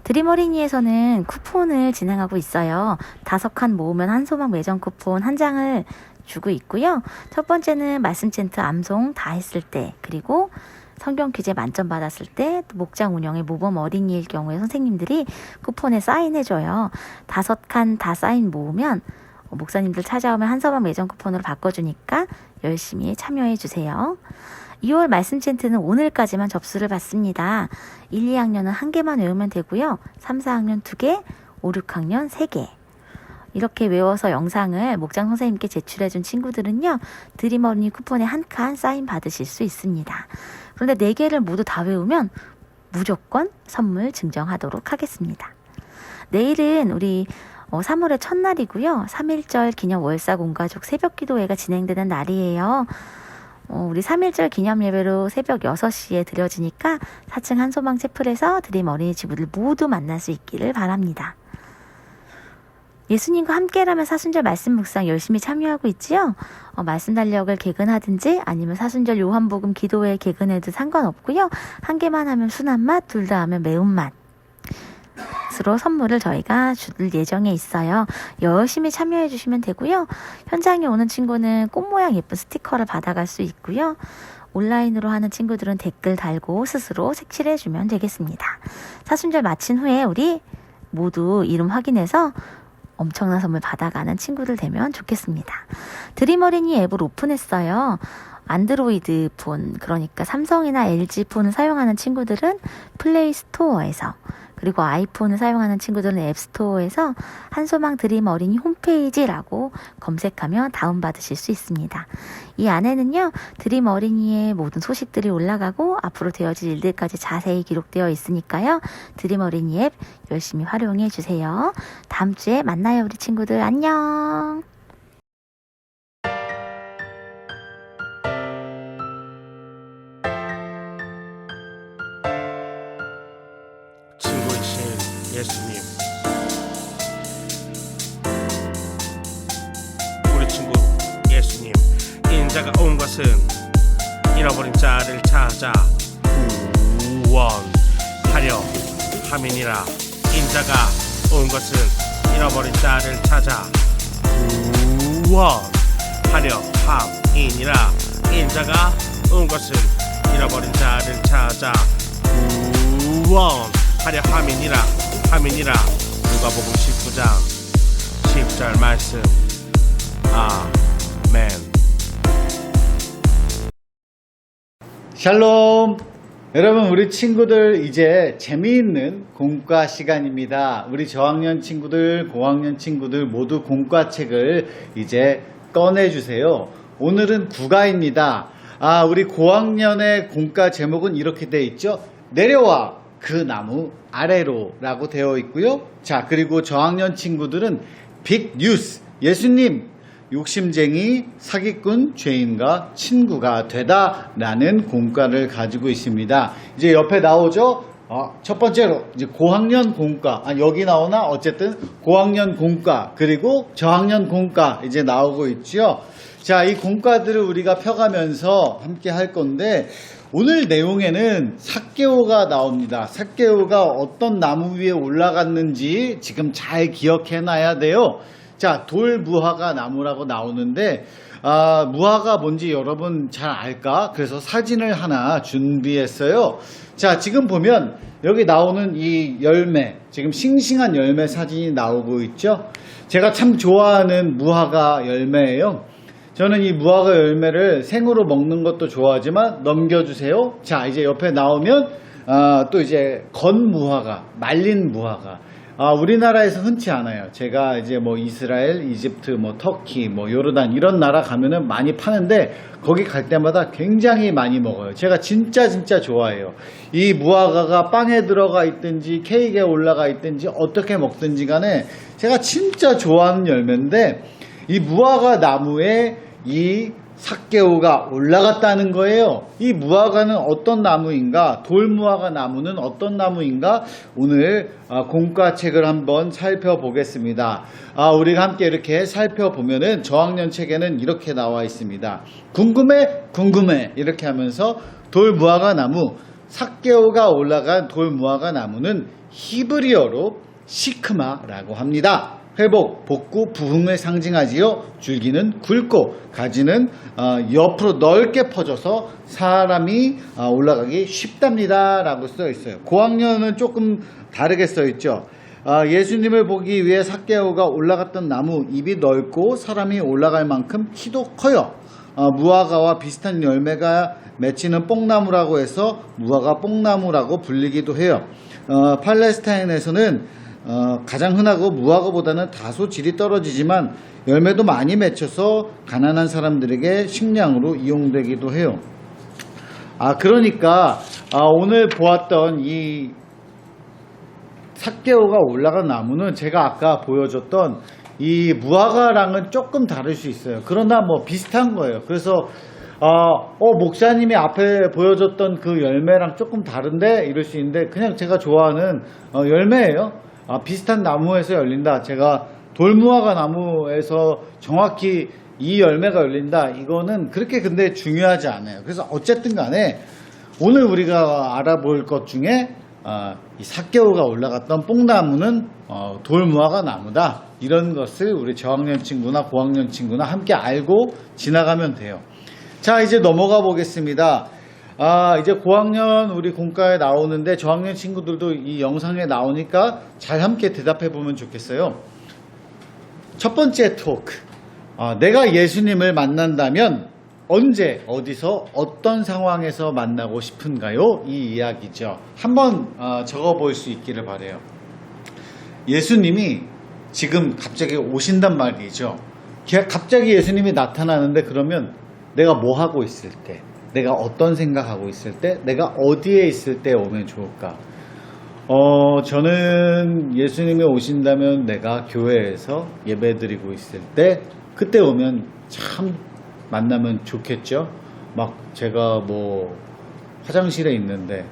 드림 어린이에서는 쿠폰을 진행하고 있어요. 5칸 모으면 한소망 매점 쿠폰 1장을 주고 있고요. 첫 번째는 말씀 챈트 암송 다 했을 때, 그리고 성경 퀴즈 만점 받았을 때, 또 목장 운영의 모범 어린이일 경우에 선생님들이 쿠폰에 사인해줘요. 5칸 다 사인 모으면 목사님들 찾아오면 한서방 매점 쿠폰으로 바꿔주니까 열심히 참여해주세요. 2월 말씀 챈트는 오늘까지만 접수를 받습니다. 1, 2학년은 1개만 외우면 되고요. 3, 4학년 2개, 5, 6학년 3개. 이렇게 외워서 영상을 목장 선생님께 제출해준 친구들은요. 드림 어린이 쿠폰에 1칸 사인 받으실 수 있습니다. 그런데 4개를 모두 다 외우면 무조건 선물 증정하도록 하겠습니다. 내일은 우리 3월의 첫날이고요. 3.1절 기념 월사공가족 새벽기도회가 진행되는 날이에요. 우리 3.1절 기념 예배로 새벽 6시에 드려지니까 4층 한소망 채플에서 드림 어린이 친구들 모두 만날 수 있기를 바랍니다. 예수님과 함께라면 사순절 말씀 묵상 열심히 참여하고 있지요? 말씀 달력을 개근하든지 아니면 사순절 요한복음 기도회 개근해도 상관없고요. 1개만 하면 순한 맛, 2 다 하면 매운맛. 으로 선물을 저희가 줄 예정에 있어요. 열심히 참여해 주시면 되고요. 현장에 오는 친구는 꽃 모양 예쁜 스티커를 받아갈 수 있고요. 온라인으로 하는 친구들은 댓글 달고 스스로 색칠해 주면 되겠습니다. 사순절 마친 후에 우리 모두 이름 확인해서 엄청난 선물 받아가는 친구들 되면 좋겠습니다. 드림 어린이 앱을 오픈했어요. 안드로이드 폰, 그러니까 삼성이나 LG 폰을 사용하는 친구들은 플레이 스토어에서, 그리고 아이폰을 사용하는 친구들은 앱스토어에서 한소망 드림 어린이 홈페이지라고 검색하면 다운받으실 수 있습니다. 이 안에는요, 드림 어린이의 모든 소식들이 올라가고 앞으로 되어질 일들까지 자세히 기록되어 있으니까요. 드림 어린이 앱 열심히 활용해 주세요. 다음 주에 만나요, 우리 친구들. 안녕. 예수님, 우리 친구 예수님, 인자가 온 것은 잃어버린 자를 찾아 구원하려 함이니라. 인자가 온 것은 잃어버린 자를 찾아 구원하려 함이니라. 인자가 온 것은 잃어버린 자를 찾아 구원하려 함이니라. 누가복음 19장 10절 말씀. 아멘. 샬롬! 여러분, 우리 친구들 이제 재미있는 공과 시간입니다. 우리 저학년 친구들, 고학년 친구들 모두 공과책을 이제 꺼내주세요. 오늘은 국어입니다. 우리 고학년의 공과 제목은 이렇게 되어 있죠. 내려와 그 나무 아래로 라고 되어 있고요. 자, 그리고 저학년 친구들은 빅 뉴스, 예수님 욕심쟁이 사기꾼 죄인과 친구가 되다 라는 공과를 가지고 있습니다. 이제 옆에 나오죠. 첫 번째로 이제 고학년 공과, 여기 나오나 어쨌든 고학년 공과 그리고 저학년 공과 이제 나오고 있죠. 자, 이 공과들을 우리가 펴가면서 함께 할 건데 오늘 내용에는 삭개오가 나옵니다. 삭개오가 어떤 나무 위에 올라갔는지 지금 잘 기억해 놔야 돼요. 자, 돌무화과 나무라고 나오는데 무화과 뭔지 여러분 잘 알까? 그래서 사진을 하나 준비했어요. 자, 지금 보면 여기 나오는 이 열매, 지금 싱싱한 열매 사진이 나오고 있죠. 제가 참 좋아하는 무화과 열매예요. 저는 이 무화과 열매를 생으로 먹는 것도 좋아하지만 넘겨주세요. 자, 이제 옆에 나오면 또 이제 건무화과, 말린 무화과. 우리나라에서 흔치 않아요. 제가 이제 뭐 이스라엘, 이집트, 뭐 터키, 뭐 요르단 이런 나라 가면은 많이 파는데 거기 갈 때마다 굉장히 많이 먹어요. 제가 진짜 좋아해요. 이 무화과가 빵에 들어가 있든지 케이크에 올라가 있든지 어떻게 먹든지 간에 제가 진짜 좋아하는 열매인데 이 무화과 나무에 이 삭개오가 올라갔다는 거예요. 이 무화과는 어떤 나무인가? 돌무화과 나무는 어떤 나무인가? 오늘 공과책을 한번 살펴보겠습니다. 우리가 함께 이렇게 살펴보면은 저학년 책에는 이렇게 나와 있습니다. 궁금해 이렇게 하면서 돌무화과 나무, 삭개오가 올라간 돌무화과 나무는 히브리어로 시크마라고 합니다. 회복, 복구, 부흥을 상징하지요. 줄기는 굵고 가지는 옆으로 넓게 퍼져서 사람이 올라가기 쉽답니다 라고 써 있어요. 고학년은 조금 다르게 써 있죠. 예수님을 보기 위해 삭개오가 올라갔던 나무, 입이 넓고 사람이 올라갈 만큼 키도 커요. 무화과와 비슷한 열매가 맺히는 뽕나무라고 해서 무화과 뽕나무라고 불리기도 해요. 팔레스타인에서는 가장 흔하고 무화과보다는 다소 질이 떨어지지만 열매도 많이 맺혀서 가난한 사람들에게 식량으로 이용되기도 해요. 그러니까 오늘 보았던 이 삭개오가 올라간 나무는 제가 아까 보여줬던 이 무화과랑은 조금 다를 수 있어요. 그러나 뭐 비슷한 거예요. 그래서 목사님이 앞에 보여줬던 그 열매랑 조금 다른데 이럴 수 있는데 그냥 제가 좋아하는 열매예요. 비슷한 나무에서 열린다. 제가 돌무화과 나무에서 정확히 이 열매가 열린다. 이거는 그렇게 근데 중요하지 않아요. 그래서 어쨌든 간에 오늘 우리가 알아볼 것 중에 이 삭개오가 올라갔던 뽕나무는 돌무화과 나무다. 이런 것을 우리 저학년 친구나 고학년 친구나 함께 알고 지나가면 돼요. 자, 이제 넘어가 보겠습니다. 이제 고학년 우리 공과에 나오는데 저학년 친구들도 이 영상에 나오니까 잘 함께 대답해 보면 좋겠어요. 첫 번째 토크. 내가 예수님을 만난다면 언제, 어디서, 어떤 상황에서 만나고 싶은가요? 이 이야기죠. 한번 적어 볼 수 있기를 바라요. 예수님이 지금 갑자기 오신단 말이죠. 갑자기 예수님이 나타나는데 그러면 내가 뭐 하고 있을 때, 내가 어떤 생각하고 있을 때, 내가 어디에 있을 때 오면 좋을까? 저는 예수님이 오신다면 내가 교회에서 예배드리고 있을 때 그때 오면 참 만나면 좋겠죠. 막 제가 뭐 화장실에 있는데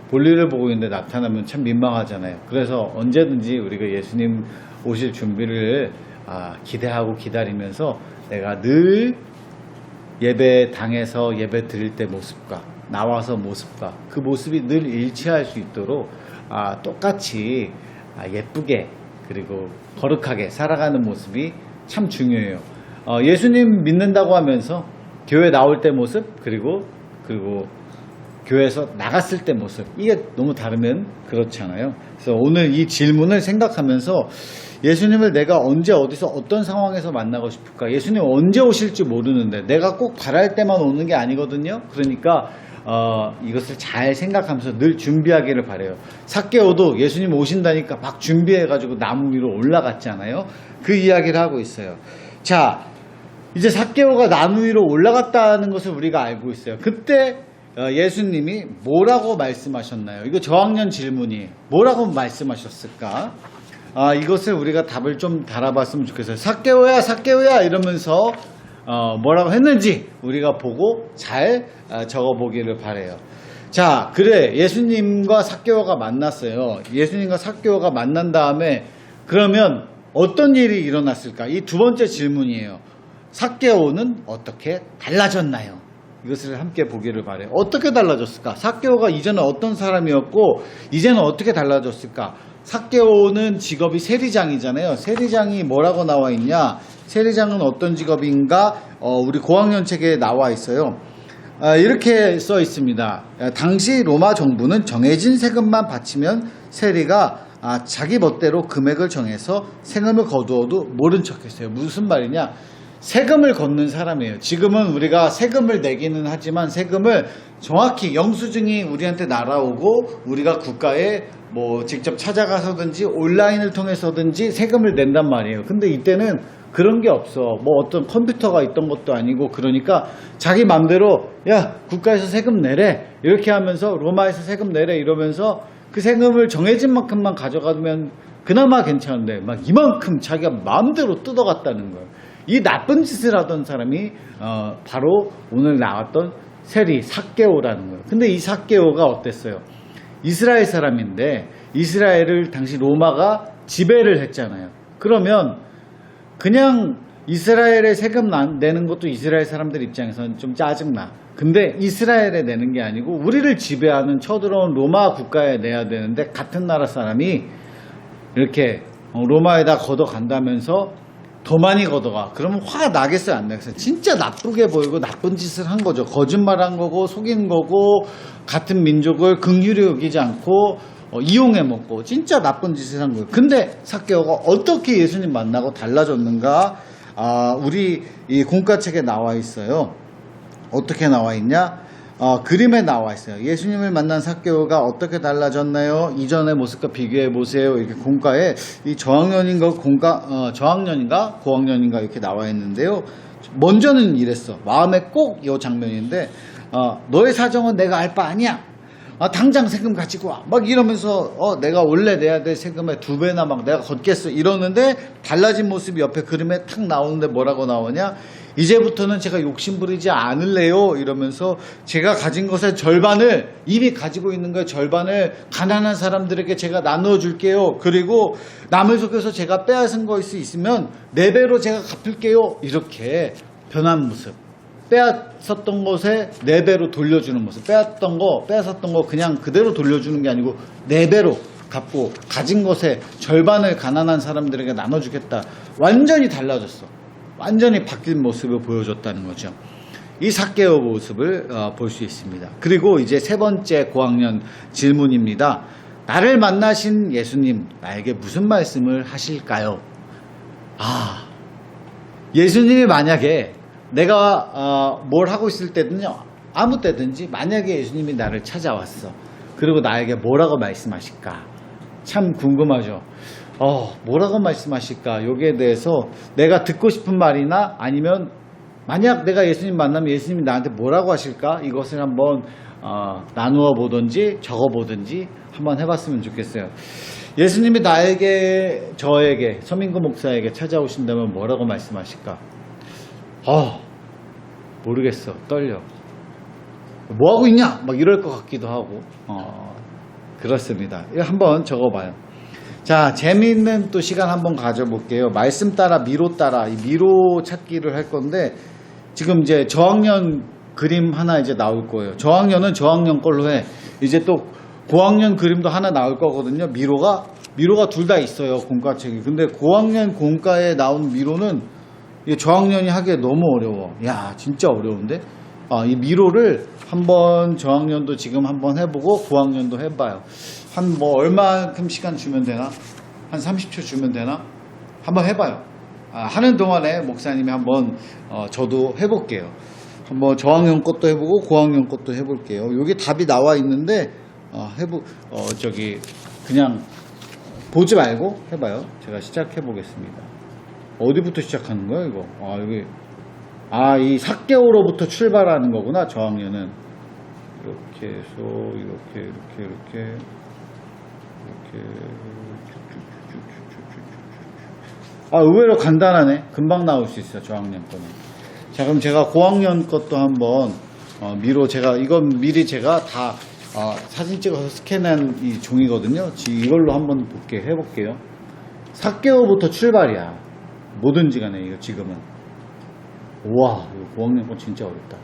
볼일을 보고 있는데 나타나면 참 민망하잖아요. 그래서 언제든지 우리가 예수님 오실 준비를 기대하고 기다리면서 내가 늘 예배당에서 예배 드릴 때 모습과 나와서 모습과 그 모습이 늘 일치할 수 있도록 똑같이 예쁘게 그리고 거룩하게 살아가는 모습이 참 중요해요. 예수님 믿는다고 하면서 교회 나올 때 모습 그리고 교회에서 나갔을 때 모습 이게 너무 다르면 그렇잖아요. 그래서 오늘 이 질문을 생각하면서 예수님을 내가 언제 어디서 어떤 상황에서 만나고 싶을까? 예수님 언제 오실지 모르는데 내가 꼭 바랄 때만 오는 게 아니거든요. 그러니까 이것을 잘 생각하면서 늘 준비하기를 바라요. 삭개오도 예수님 오신다니까 막 준비해가지고 나무 위로 올라갔잖아요. 그 이야기를 하고 있어요. 자, 이제 삭개오가 나무 위로 올라갔다는 것을 우리가 알고 있어요. 그때 예수님이 뭐라고 말씀하셨나요? 이거 저학년 질문이에요. 뭐라고 말씀하셨을까? 이것을 우리가 답을 좀 달아봤으면 좋겠어요. 삭개오야, 삭개오야 이러면서 뭐라고 했는지 우리가 보고 잘 적어보기를 바라요. 자, 그래 예수님과 삭개오가 만났어요. 예수님과 삭개오가 만난 다음에 그러면 어떤 일이 일어났을까? 이 두 번째 질문이에요. 삭개오는 어떻게 달라졌나요? 이것을 함께 보기를 바라요. 어떻게 달라졌을까? 삭개오가 이전에 어떤 사람이었고 이제는 어떻게 달라졌을까? 삭개오는 직업이 세리장이잖아요. 세리장이 뭐라고 나와 있냐? 세리장은 어떤 직업인가? 우리 고학년 책에 나와 있어요. 이렇게 써 있습니다. 당시 로마 정부는 정해진 세금만 바치면 세리가 자기 멋대로 금액을 정해서 세금을 거두어도 모른 척했어요. 무슨 말이냐? 세금을 걷는 사람이에요. 지금은 우리가 세금을 내기는 하지만 세금을 정확히 영수증이 우리한테 날아오고 우리가 국가에 직접 찾아가서든지 온라인을 통해서든지 세금을 낸단 말이에요. 근데 이때는 그런 게 없어. 어떤 컴퓨터가 있던 것도 아니고 그러니까 자기 맘대로 야 국가에서 세금 내래 이렇게 하면서 로마에서 세금 내래 이러면서 그 세금을 정해진 만큼만 가져가면 그나마 괜찮은데 막 이만큼 자기가 마음대로 뜯어갔다는 거예요. 이 나쁜 짓을 하던 사람이 바로 오늘 나왔던 세리 삭개오라는 거예요. 근데 이 삭개오가 어땠어요? 이스라엘 사람인데 이스라엘을 당시 로마가 지배를 했잖아요. 그러면 그냥 이스라엘에 세금 내는 것도 이스라엘 사람들 입장에서는 좀 짜증나. 근데 이스라엘에 내는 게 아니고 우리를 지배하는 쳐들어온 로마 국가에 내야 되는데 같은 나라 사람이 이렇게 로마에다 걷어간다면서 더 많이 걷어가. 그러면 화가 나겠어요, 안 나겠어요? 진짜 나쁘게 보이고 나쁜 짓을 한 거죠. 거짓말한 거고 속인 거고 같은 민족을 긍휼히 여기지 않고 이용해 먹고 진짜 나쁜 짓을 한 거예요. 근데 삭개오가 어떻게 예수님 만나고 달라졌는가? 우리 이 공과책에 나와 있어요. 어떻게 나와 있냐? 그림에 나와 있어요. 예수님을 만난 삭개오가 어떻게 달라졌나요? 이전의 모습과 비교해 보세요. 이렇게 공과에 이 저학년인가 고학년인가 이렇게 나와 있는데요. 먼저는 이랬어. 마음에 꼭 이 장면인데 너의 사정은 내가 알 바 아니야. 당장 세금 가지고 와. 막 이러면서 내가 원래 내야 될 세금의 2배나 막 내가 걷겠어 이러는데 달라진 모습이 옆에 그림에 탁 나오는데 뭐라고 나오냐? 이제부터는 제가 욕심부리지 않을래요 이러면서 제가 가진 것의 절반을 이미 가지고 있는 거의 절반을 가난한 사람들에게 제가 나누어 줄게요. 그리고 남을 속여서 제가 빼앗은 것이 있으면 4배로 제가 갚을게요. 이렇게 변한 모습. 빼앗았던 것에 4배로 돌려주는 모습. 빼앗았던 거 그냥 그대로 돌려주는 게 아니고 4배로 갚고 가진 것의 절반을 가난한 사람들에게 나눠주겠다. 완전히 달라졌어. 완전히 바뀐 모습을 보여줬다는 거죠. 이 삭개오 모습을 볼 수 있습니다. 그리고 이제 세 번째 고학년 질문입니다. 나를 만나신 예수님, 나에게 무슨 말씀을 하실까요? 예수님이 만약에 내가 뭘 하고 있을 때든요, 아무 때든지 만약에 예수님이 나를 찾아왔어. 그리고 나에게 뭐라고 말씀하실까? 참 궁금하죠. 뭐라고 말씀하실까? 여기에 대해서 내가 듣고 싶은 말이나 아니면 만약 내가 예수님 만나면 예수님이 나한테 뭐라고 하실까? 이것을 한번 나누어 보든지 적어 보든지 한번 해봤으면 좋겠어요. 예수님이 저에게 서민구 목사에게 찾아오신다면 뭐라고 말씀하실까? 모르겠어. 떨려. 뭐하고 있냐? 막 이럴 것 같기도 하고, 그렇습니다. 이거 한번 적어봐요. 자, 재미있는 또 시간 한번 가져볼게요. 말씀 따라, 미로 따라, 이 미로 찾기를 할 건데, 지금 이제 저학년 그림 하나 이제 나올 거예요. 저학년은 저학년 걸로 해. 이제 또 고학년 그림도 하나 나올 거거든요. 미로가 둘 다 있어요. 공과책이. 근데 고학년 공과에 나온 미로는 이 저학년이 하기에 너무 어려워. 야, 진짜 어려운데? 이 미로를 한번 저학년도 지금 한번 해보고 고학년도 해봐요. 한 뭐 얼마큼 시간 주면 되나? 한 30초 주면 되나? 한번 해봐요. 하는 동안에 목사님이 한번 저도 해볼게요. 한번 저학년 것도 해보고 고학년 것도 해볼게요. 여기 답이 나와 있는데 그냥 보지 말고 해봐요. 제가 시작해 보겠습니다. 어디부터 시작하는 거야 이거? 여기 이 삭개오로부터 출발하는 거구나. 저학년은 이렇게 해서 이렇게 의외로 간단하네. 금방 나올 수 있어. 저학년 거는. 자, 그럼 제가 고학년 것도 한번 미로 이건 미리 제가 다 사진 찍어서 스캔한 이 종이거든요. 이걸로 한번 해볼게요. 삭개오부터 출발이야. 뭐든지 간에 이거 지금은. 우와, 이거 고학년 거 진짜 어렵다.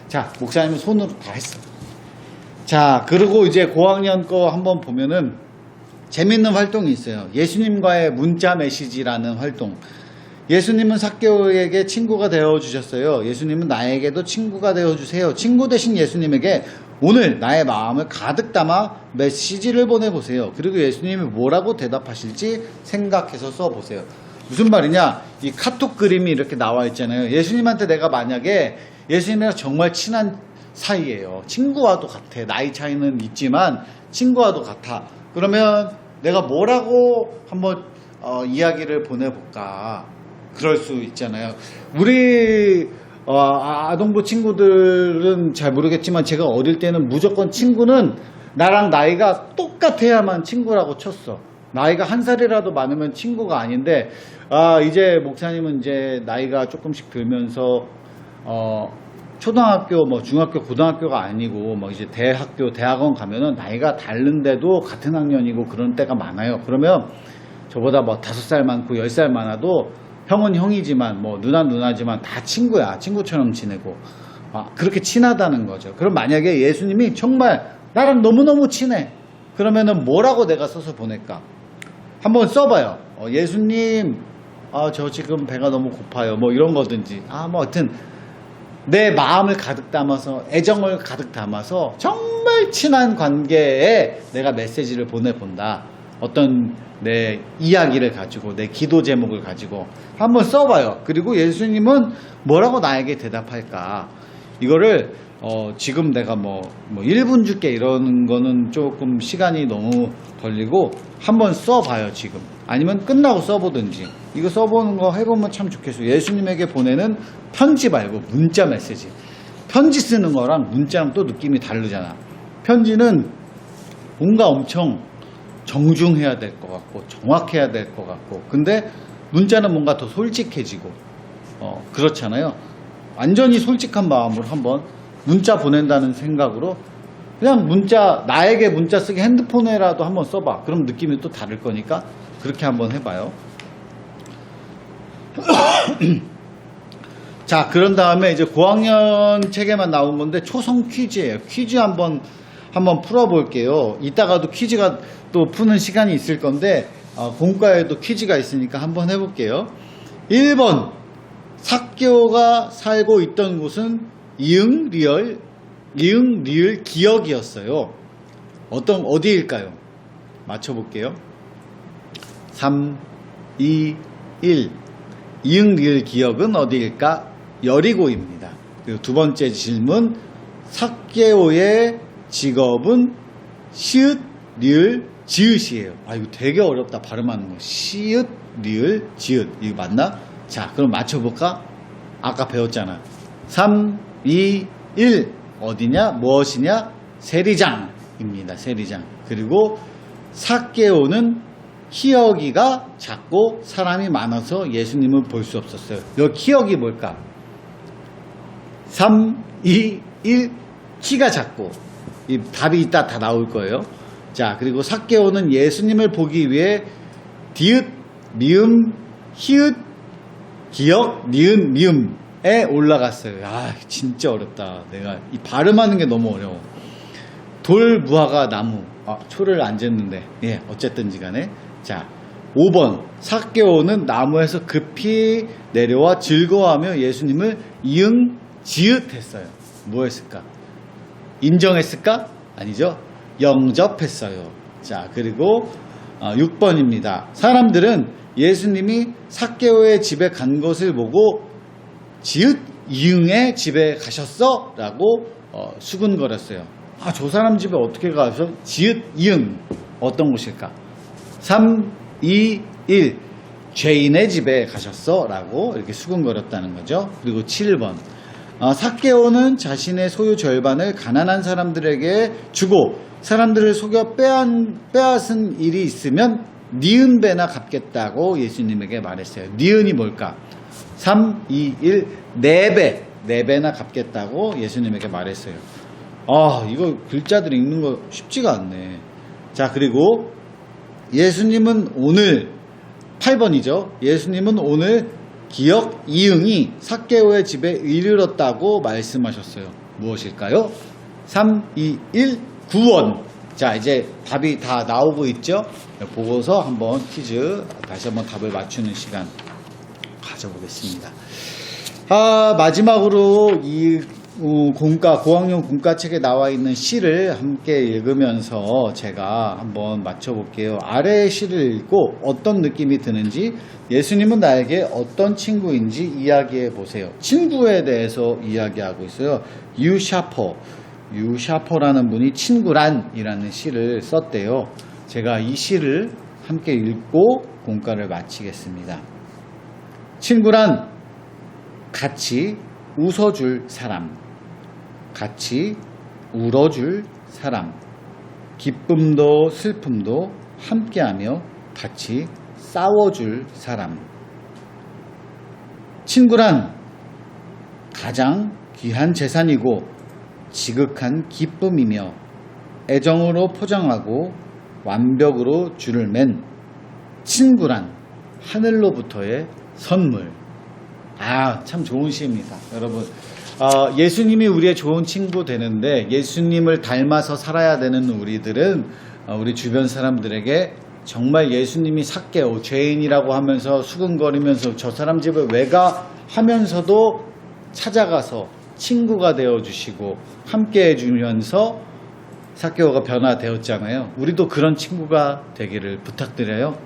자, 목사님은 손으로 다 했어. 자, 그리고 이제 고학년 거 한번 보면은 재밌는 활동이 있어요. 예수님과의 문자 메시지라는 활동. 예수님은 삭개오에게 친구가 되어주셨어요. 예수님은 나에게도 친구가 되어주세요. 친구 되신 예수님에게 오늘 나의 마음을 가득 담아 메시지를 보내보세요. 그리고 예수님이 뭐라고 대답하실지 생각해서 써보세요. 무슨 말이냐? 이 카톡 그림이 이렇게 나와 있잖아요. 예수님한테 내가 만약에 예수님이랑 정말 친한 사이예요. 친구와도 같아. 나이 차이는 있지만 친구와도 같아. 그러면 내가 뭐라고 한번 이야기를 보내볼까? 그럴 수 있잖아요. 우리 아동부 친구들은 잘 모르겠지만 제가 어릴 때는 무조건 친구는 나랑 나이가 똑같아야만 친구라고 쳤어. 나이가 한 살이라도 많으면 친구가 아닌데 이제 목사님은 이제 나이가 조금씩 들면서 초등학교, 중학교, 고등학교가 아니고 이제 대학원 가면은 나이가 다른데도 같은 학년이고 그런 때가 많아요. 그러면 저보다 5살 많고 10살 많아도 형은 형이지만 누나는 누나지만 다 친구야. 친구처럼 지내고 그렇게 친하다는 거죠. 그럼 만약에 예수님이 정말 나랑 너무너무 친해. 그러면은 뭐라고 내가 써서 보낼까? 한번 써봐요. 예수님, 저 지금 배가 너무 고파요. 이런 거든지. 하여튼 내 마음을 가득 담아서 애정을 가득 담아서 정말 친한 관계에 내가 메시지를 보내본다. 어떤 내 이야기를 가지고 내 기도 제목을 가지고 한번 써봐요. 그리고 예수님은 뭐라고 나에게 대답할까? 이거를 지금 내가 1분 줄게 이러는 거는 조금 시간이 너무 걸리고 한번 써봐요. 지금 아니면 끝나고 써보든지. 이거 써보는 거 해보면 참 좋겠어요. 예수님에게 보내는 편지 말고 문자 메시지. 편지 쓰는 거랑 문자랑 또 느낌이 다르잖아. 편지는 뭔가 엄청 정중해야 될 것 같고 정확해야 될 것 같고, 근데 문자는 뭔가 더 솔직해지고 그렇잖아요. 완전히 솔직한 마음으로 한번 문자 보낸다는 생각으로 그냥 나에게 문자 쓰기 핸드폰에라도 한번 써봐. 그럼 느낌이 또 다를 거니까 그렇게 한번 해봐요. 자, 그런 다음에 이제 고학년 책에만 나온 건데 초성 퀴즈예요. 퀴즈 한번 풀어볼게요. 이따가도 퀴즈가 또 푸는 시간이 있을 건데 공과에도 퀴즈가 있으니까 한번 해볼게요. 1번 삭개오가 살고 있던 곳은 이응 리을 기역이었어요. 어디일까요? 맞춰볼게요. 3, 2, 1. 이응 리을 기역은 어디일까? 여리고입니다. 그리고 두 번째 질문, 삭개오의 직업은 시읒 리을 지읒이에요. 이거 되게 어렵다 발음하는 거. 시읒 리을 지읒, 이거 맞나? 자, 그럼 맞춰볼까? 아까 배웠잖아. 3, 2, 1. 어디냐? 무엇이냐? 세리장입니다. 세리장. 그리고 삭개오는 키역이가 작고 사람이 많아서 예수님을 볼 수 없었어요. 이 키역이 뭘까? 3, 2, 1 키가 작고 이 답이 이따 다 나올 거예요. 자, 그리고 삭개오는 예수님을 보기 위해 디귿, 미음, 히읗, 기역, 니은, 미음에 올라갔어요. 아, 진짜 어렵다. 내가 이 발음하는 게 너무 어려워. 돌, 무화과, 나무. 초를 안 쟀는데. 예, 어쨌든지 간에. 자, 5번. 삭개오는 나무에서 급히 내려와 즐거워하며 예수님을 이응, 지읒 했어요. 뭐 했을까? 인정했을까? 아니죠. 영접했어요. 자, 그리고 6번입니다. 사람들은 예수님이 삭개오의 집에 간 것을 보고 지읒 이응의 집에 가셨어? 라고 수군거렸어요. 저 사람 집에 어떻게 가서 지읒 이응 어떤 곳일까? 3, 2, 1 죄인의 집에 가셨어? 라고 이렇게 수군거렸다는 거죠. 그리고 7번 삭개오는 자신의 소유 절반을 가난한 사람들에게 주고 사람들을 속여 빼앗은 일이 있으면 니은 배나 갚겠다고 예수님에게 말했어요. 니은이 뭘까? 3, 2, 1 4배나 갚겠다고 예수님에게 말했어요. 이거 글자들 읽는 거 쉽지가 않네. 자, 그리고 예수님은 오늘 8번이죠. 예수님은 오늘 기역 이응이 삭개오의 집에 이르렀다고 말씀하셨어요. 무엇일까요? 3, 2, 1 9원. 자, 이제 답이 다 나오고 있죠. 보고서 한번 퀴즈 다시 한번 답을 맞추는 시간 가져보겠습니다. 마지막으로 이 고학년 공과책에 나와 있는 시를 함께 읽으면서 제가 한번 맞춰볼게요. 아래의 시를 읽고 어떤 느낌이 드는지, 예수님은 나에게 어떤 친구인지 이야기해 보세요. 친구에 대해서 이야기하고 있어요. 유샤퍼라는 분이 친구란이라는 시를 썼대요. 제가 이 시를 함께 읽고 공과를 마치겠습니다. 친구란 같이 웃어줄 사람, 같이 울어줄 사람, 기쁨도 슬픔도 함께하며 같이 싸워줄 사람. 친구란 가장 귀한 재산이고 지극한 기쁨이며 애정으로 포장하고 완벽으로 줄을 맨 친구란 하늘로부터의 선물. 참 좋은 시입니다. 여러분, 예수님이 우리의 좋은 친구 되는데 예수님을 닮아서 살아야 되는 우리들은 우리 주변 사람들에게 정말 예수님이 삭개오 죄인이라고 하면서 수근거리면서 저 사람 집에 왜 가 하면서도 찾아가서 친구가 되어주시고 함께 해주면서 삭개오가 변화되었잖아요. 우리도 그런 친구가 되기를 부탁드려요.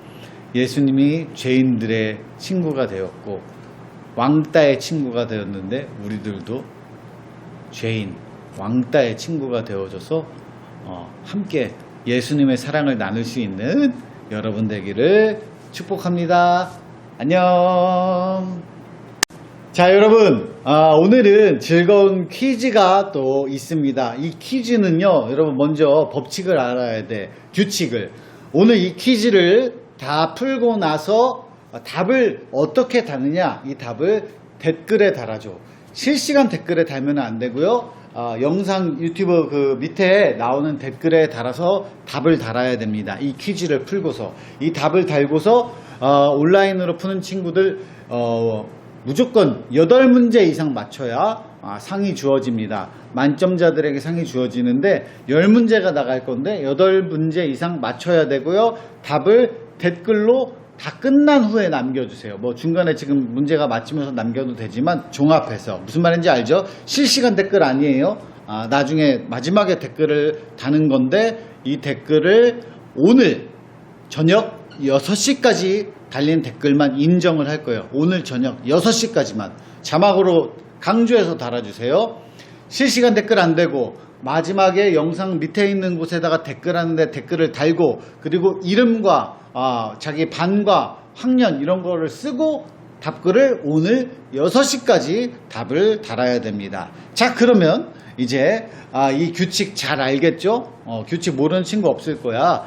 예수님이 죄인들의 친구가 되었고 왕따의 친구가 되었는데 우리들도 죄인, 왕따의 친구가 되어줘서 함께 예수님의 사랑을 나눌 수 있는 여러분 되기를 축복합니다. 안녕. 자, 여러분, 오늘은 즐거운 퀴즈가 또 있습니다. 이 퀴즈는요, 여러분 먼저 법칙을 알아야 돼. 규칙을. 오늘 이 퀴즈를 다 풀고 나서 답을 어떻게 다느냐, 이 답을 댓글에 달아줘. 실시간 댓글에 달면 안 되고요. 영상 유튜브 그 밑에 나오는 댓글에 달아서 답을 달아야 됩니다. 이 퀴즈를 풀고서. 이 답을 달고서 온라인으로 푸는 친구들 무조건 8문제 이상 맞춰야 상이 주어집니다. 만점자들에게 상이 주어지는데 10문제가 나갈 건데 8문제 이상 맞춰야 되고요. 답을 댓글로 다 끝난 후에 남겨주세요. 뭐 중간에 지금 문제가 맞추면서 남겨도 되지만 종합해서. 무슨 말인지 알죠? 실시간 댓글 아니에요. 나중에 마지막에 댓글을 다는 건데 이 댓글을 오늘 저녁 6시까지 달린 댓글만 인정을 할 거예요. 오늘 저녁 6시까지만 자막으로 강조해서 달아주세요. 실시간 댓글 안 되고 마지막에 영상 밑에 있는 곳에다가 댓글하는데 댓글을 달고 그리고 이름과 자기 반과 학년 이런 거를 쓰고 답글을 오늘 6시까지 답을 달아야 됩니다. 자, 그러면 이제 이 규칙 잘 알겠죠? 규칙 모르는 친구 없을 거야.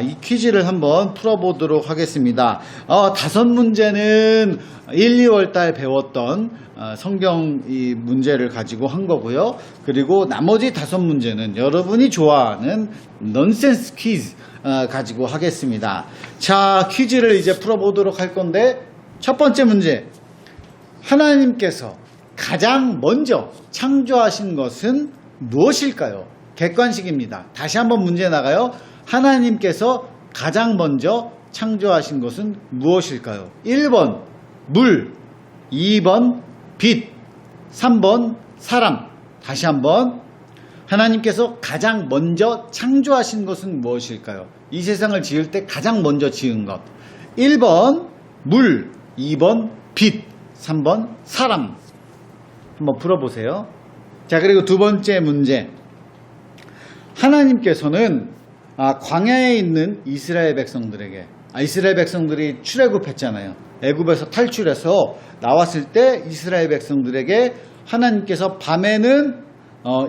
이 퀴즈를 한번 풀어보도록 하겠습니다. 5문제는 1, 2월 달 배웠던 성경 이 문제를 가지고 한 거고요. 그리고 나머지 5문제는 여러분이 좋아하는 넌센스 퀴즈 가지고 하겠습니다. 자, 퀴즈를 이제 풀어보도록 할 건데, 첫 번째 문제. 하나님께서 가장 먼저 창조하신 것은 무엇일까요? 객관식입니다. 다시 한번 문제 나가요. 하나님께서 가장 먼저 창조하신 것은 무엇일까요? 1번 물, 2번 빛, 3번 사람. 다시 한번. 하나님께서 가장 먼저 창조하신 것은 무엇일까요? 이 세상을 지을 때 가장 먼저 지은 것. 1번 물, 2번 빛, 3번 사람. 한번 풀어보세요. 자, 그리고 두 번째 문제. 하나님께서는 광야에 있는 이스라엘 백성들에게, 이스라엘 백성들이 출애굽했잖아요. 애굽에서 탈출해서 나왔을 때 이스라엘 백성들에게 하나님께서 밤에는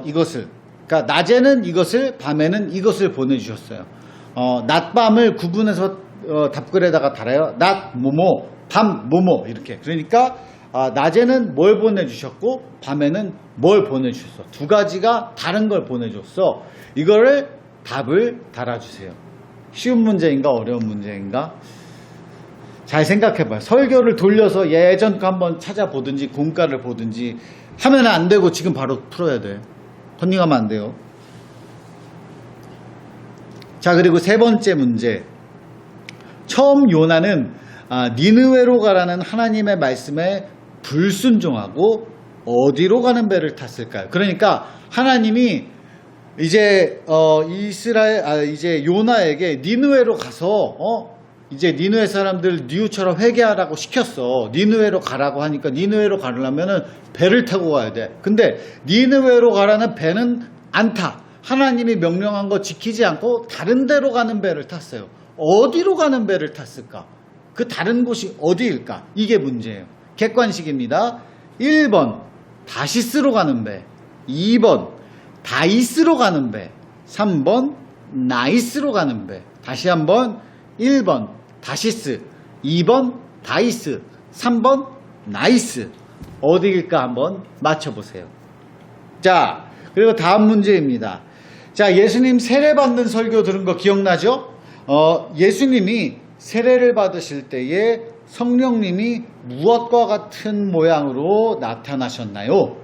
이것을, 그러니까 낮에는 이것을, 밤에는 이것을 보내주셨어요. 낮밤을 구분해서 답글에다가 달아요. 낮 뭐뭐, 밤 뭐뭐, 이렇게. 그러니까 낮에는 뭘 보내주셨고 밤에는 뭘 보내주셨어. 두 가지가 다른 걸 보내줬어. 이거를 답을 달아주세요. 쉬운 문제인가 어려운 문제인가? 잘 생각해봐요. 설교를 돌려서 예전 거 한번 찾아보든지 공과를 보든지 하면 안 되고 지금 바로 풀어야 돼. 컨닝하면 안 돼요. 자, 그리고 세 번째 문제. 처음 요나는 니느웨로 가라는 하나님의 말씀에 불순종하고 어디로 가는 배를 탔을까요? 그러니까 하나님이 이제 이제 요나에게 니느웨로 가서 이제 니느웨 사람들 니우처럼 회개하라고 시켰어. 니느웨로 가라고 하니까 니느웨로 가려면은 배를 타고 가야 돼. 근데 니느웨로 가라는 배는 안 타. 하나님이 명령한 거 지키지 않고 다른 데로 가는 배를 탔어요. 어디로 가는 배를 탔을까? 그 다른 곳이 어디일까? 이게 문제예요. 객관식입니다. 1번 다시스로 가는 배, 2번 다이스로 가는 배, 3번 나이스로 가는 배. 다시 한번. 1번 다시스, 2번 다이스, 3번 나이스. 어디일까 한번 맞춰보세요. 자, 그리고 다음 문제입니다. 자, 예수님 세례 받는 설교 들은 거 기억나죠? 예수님이 세례를 받으실 때에 성령님이 무엇과 같은 모양으로 나타나셨나요?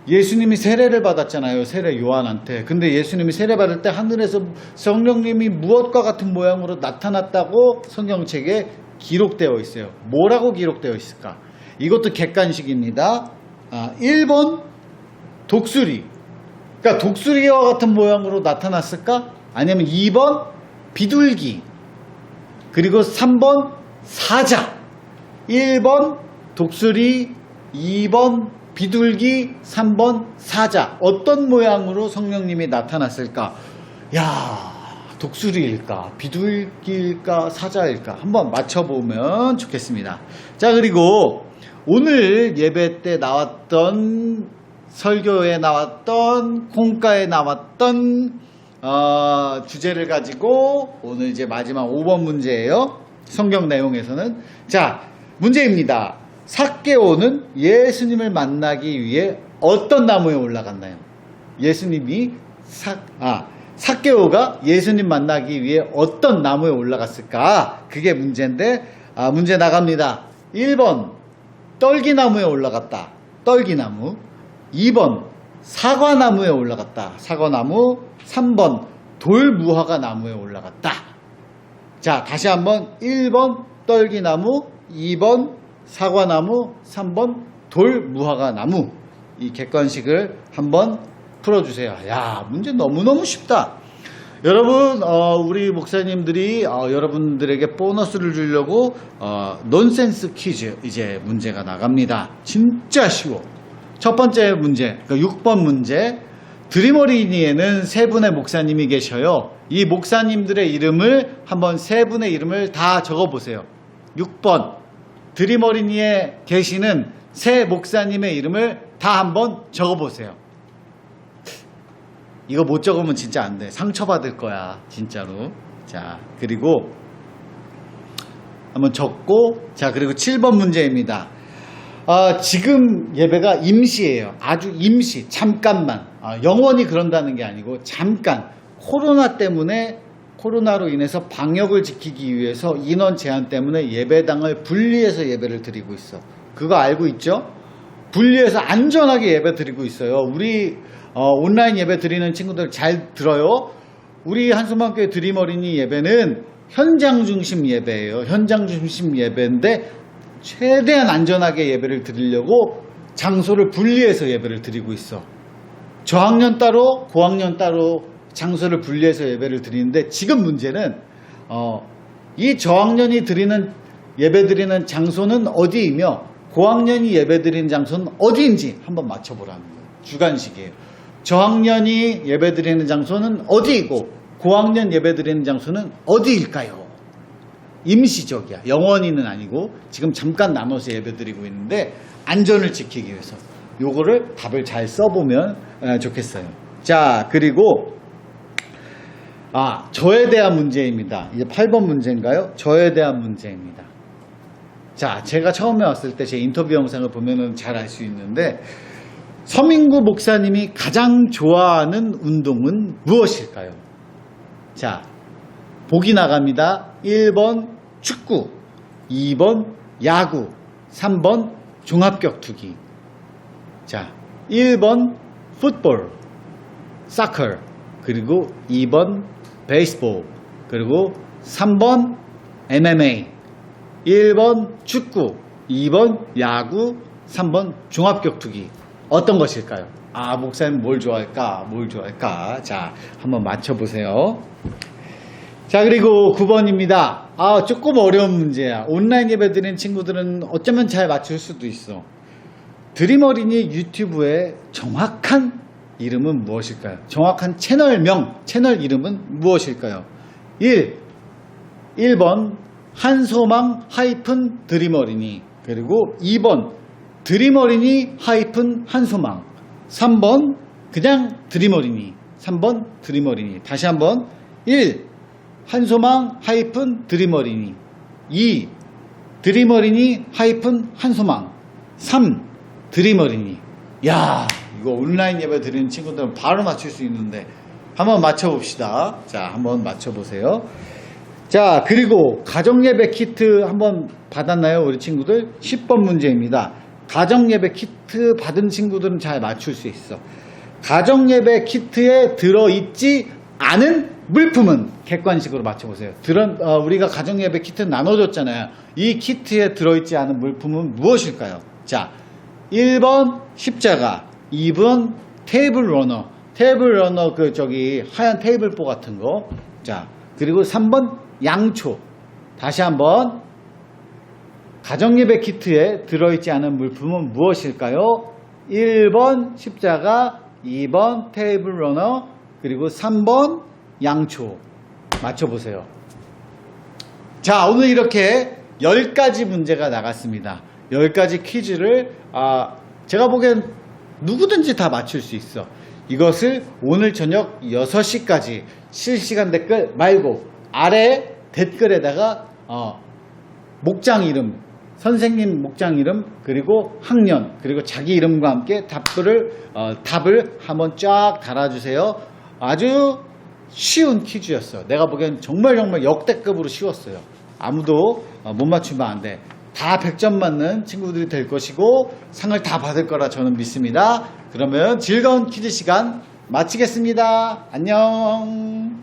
예수님이 세례를 받았잖아요. 세례 요한한테. 근데 예수님이 세례 받을 때 하늘에서 성령님이 무엇과 같은 모양으로 나타났다고 성경책에 기록되어 있어요. 뭐라고 기록되어 있을까? 이것도 객관식입니다. 1번 독수리. 그러니까 독수리와 같은 모양으로 나타났을까? 아니면 2번 비둘기. 그리고 3번 사자. 1번 독수리, 2번 비둘기, 3번 사자. 어떤 모양으로 성령님이 나타났을까? 야, 독수리일까? 비둘기일까? 사자일까? 한번 맞춰보면 좋겠습니다. 자, 그리고 오늘 예배 때 나왔던, 설교에 나왔던, 콩가에 나왔던 주제를 가지고 오늘 이제 마지막 5번 문제예요. 성경 내용에서는. 자, 문제입니다. 삭개오는 예수님을 만나기 위해 어떤 나무에 올라갔나요? 삭개오가 예수님 만나기 위해 어떤 나무에 올라갔을까? 그게 문제인데, 문제 나갑니다. 1번 떨기나무에 올라갔다. 떨기나무. 2번 사과나무에 올라갔다. 사과나무. 3번 돌무화과 나무에 올라갔다. 자, 다시 한번. 1번 떨기나무, 2번 사과나무, 3번 돌무화과 나무. 이 객관식을 한번 풀어주세요. 야, 문제 너무너무 쉽다. 여러분, 우리 목사님들이 여러분들에게 보너스를 주려고 넌센스 퀴즈 이제 문제가 나갑니다. 진짜 쉬워. 첫 번째 문제, 그러니까 6번 문제. 드림어린이에는 세 분의 목사님이 계셔요. 이 목사님들의 이름을 한번 세 분의 이름을 다 적어보세요. 6번 드림어린이에 계시는 세 목사님의 이름을 다 한번 적어보세요. 이거 못 적으면 진짜 안 돼. 상처받을 거야, 진짜로. 자, 그리고 한번 적고, 자, 그리고 7번 문제입니다. 지금 예배가 임시예요. 아주 임시, 잠깐만. 영원히 그런다는 게 아니고 잠깐. 코로나 때문에, 코로나로 인해서 방역을 지키기 위해서 인원 제한 때문에 예배당을 분리해서 예배를 드리고 있어. 그거 알고 있죠? 분리해서 안전하게 예배 드리고 있어요. 우리 온라인 예배 드리는 친구들 잘 들어요. 우리 한소망교회 드림 어린이 예배는 현장 중심 예배예요. 현장 중심 예배인데 최대한 안전하게 예배를 드리려고 장소를 분리해서 예배를 드리고 있어. 저학년 따로, 고학년 따로 장소를 분리해서 예배를 드리는데 지금 문제는 이 저학년이 드리는 예배 드리는 장소는 어디이며 고학년이 예배 드리는 장소는 어디인지 한번 맞춰보라는 거예요. 주관식이에요. 저학년이 예배 드리는 장소는 어디이고 고학년 예배 드리는 장소는 어디일까요? 임시적이야. 영원히는 아니고 지금 잠깐 나눠서 예배 드리고 있는데 안전을 지키기 위해서 요거를 답을 잘 써보면 좋겠어요. 자, 그리고 저에 대한 문제입니다. 이제 8번 문제인가요? 저에 대한 문제입니다. 자, 제가 처음에 왔을 때 제 인터뷰 영상을 보면은 잘 알 수 있는데 서민구 목사님이 가장 좋아하는 운동은 무엇일까요? 자, 보기 나갑니다. 1번 축구, 2번 야구, 3번 종합격투기. 자, 1번 풋볼, 사커, 그리고 2번 베이스볼, 그리고 3번 MMA. 1번 축구, 2번 야구, 3번 종합격투기. 어떤 것일까요? 목사님 뭘 좋아할까? 뭘 좋아할까? 자, 한번 맞춰보세요. 자, 그리고 9번입니다. 조금 어려운 문제야. 온라인 예배 드리는 친구들은 어쩌면 잘 맞출 수도 있어. 드림 어린이 유튜브의 정확한 이름은 무엇일까요? 정확한 채널명, 채널 이름은 무엇일까요? 1번 한소망 하이픈 드림 어린이, 그리고 2번 드림 어린이 하이픈 한소망, 3번 그냥 드림 어린이, 3번 드림 어린이. 다시 한번 1. 한소망 하이픈 드림 어린이, 2. 드림 어린이 하이픈 한소망, 3. 드림 어린이. 야, 이거 온라인 예배 드리는 친구들은 바로 맞출 수 있는데 한번 맞춰봅시다. 자, 한번 맞춰보세요. 자, 그리고 가정예배 키트 한번 받았나요, 우리 친구들? 10번 문제입니다. 가정예배 키트 받은 친구들은 잘 맞출 수 있어. 가정예배 키트에 들어있지 않은 물품은 객관식으로 맞춰보세요. 우리가 가정예배 키트 나눠줬잖아요. 이 키트에 들어있지 않은 물품은 무엇일까요? 자, 1번 십자가, 2번 테이블 러너, 하얀 테이블보 같은 거. 자, 그리고 3번 양초. 다시 한번, 가정예배 키트에 들어있지 않은 물품은 무엇일까요? 1번 십자가, 2번 테이블 러너, 그리고 3번 양초. 맞춰보세요. 자, 오늘 이렇게 10가지 문제가 나갔습니다. 10가지 퀴즈를 제가 보기엔 누구든지 다 맞출 수 있어. 이것을 오늘 저녁 6시까지 실시간 댓글 말고 아래 댓글에다가 목장 이름, 선생님 목장 이름, 그리고 학년, 그리고 자기 이름과 함께 답을 한번 쫙 달아주세요. 아주 쉬운 퀴즈였어요. 내가 보기엔 정말 역대급으로 쉬웠어요. 아무도 못 맞추면 안 돼. 다 100점 맞는 친구들이 될 것이고 상을 다 받을 거라 저는 믿습니다. 그러면 즐거운 퀴즈 시간 마치겠습니다. 안녕.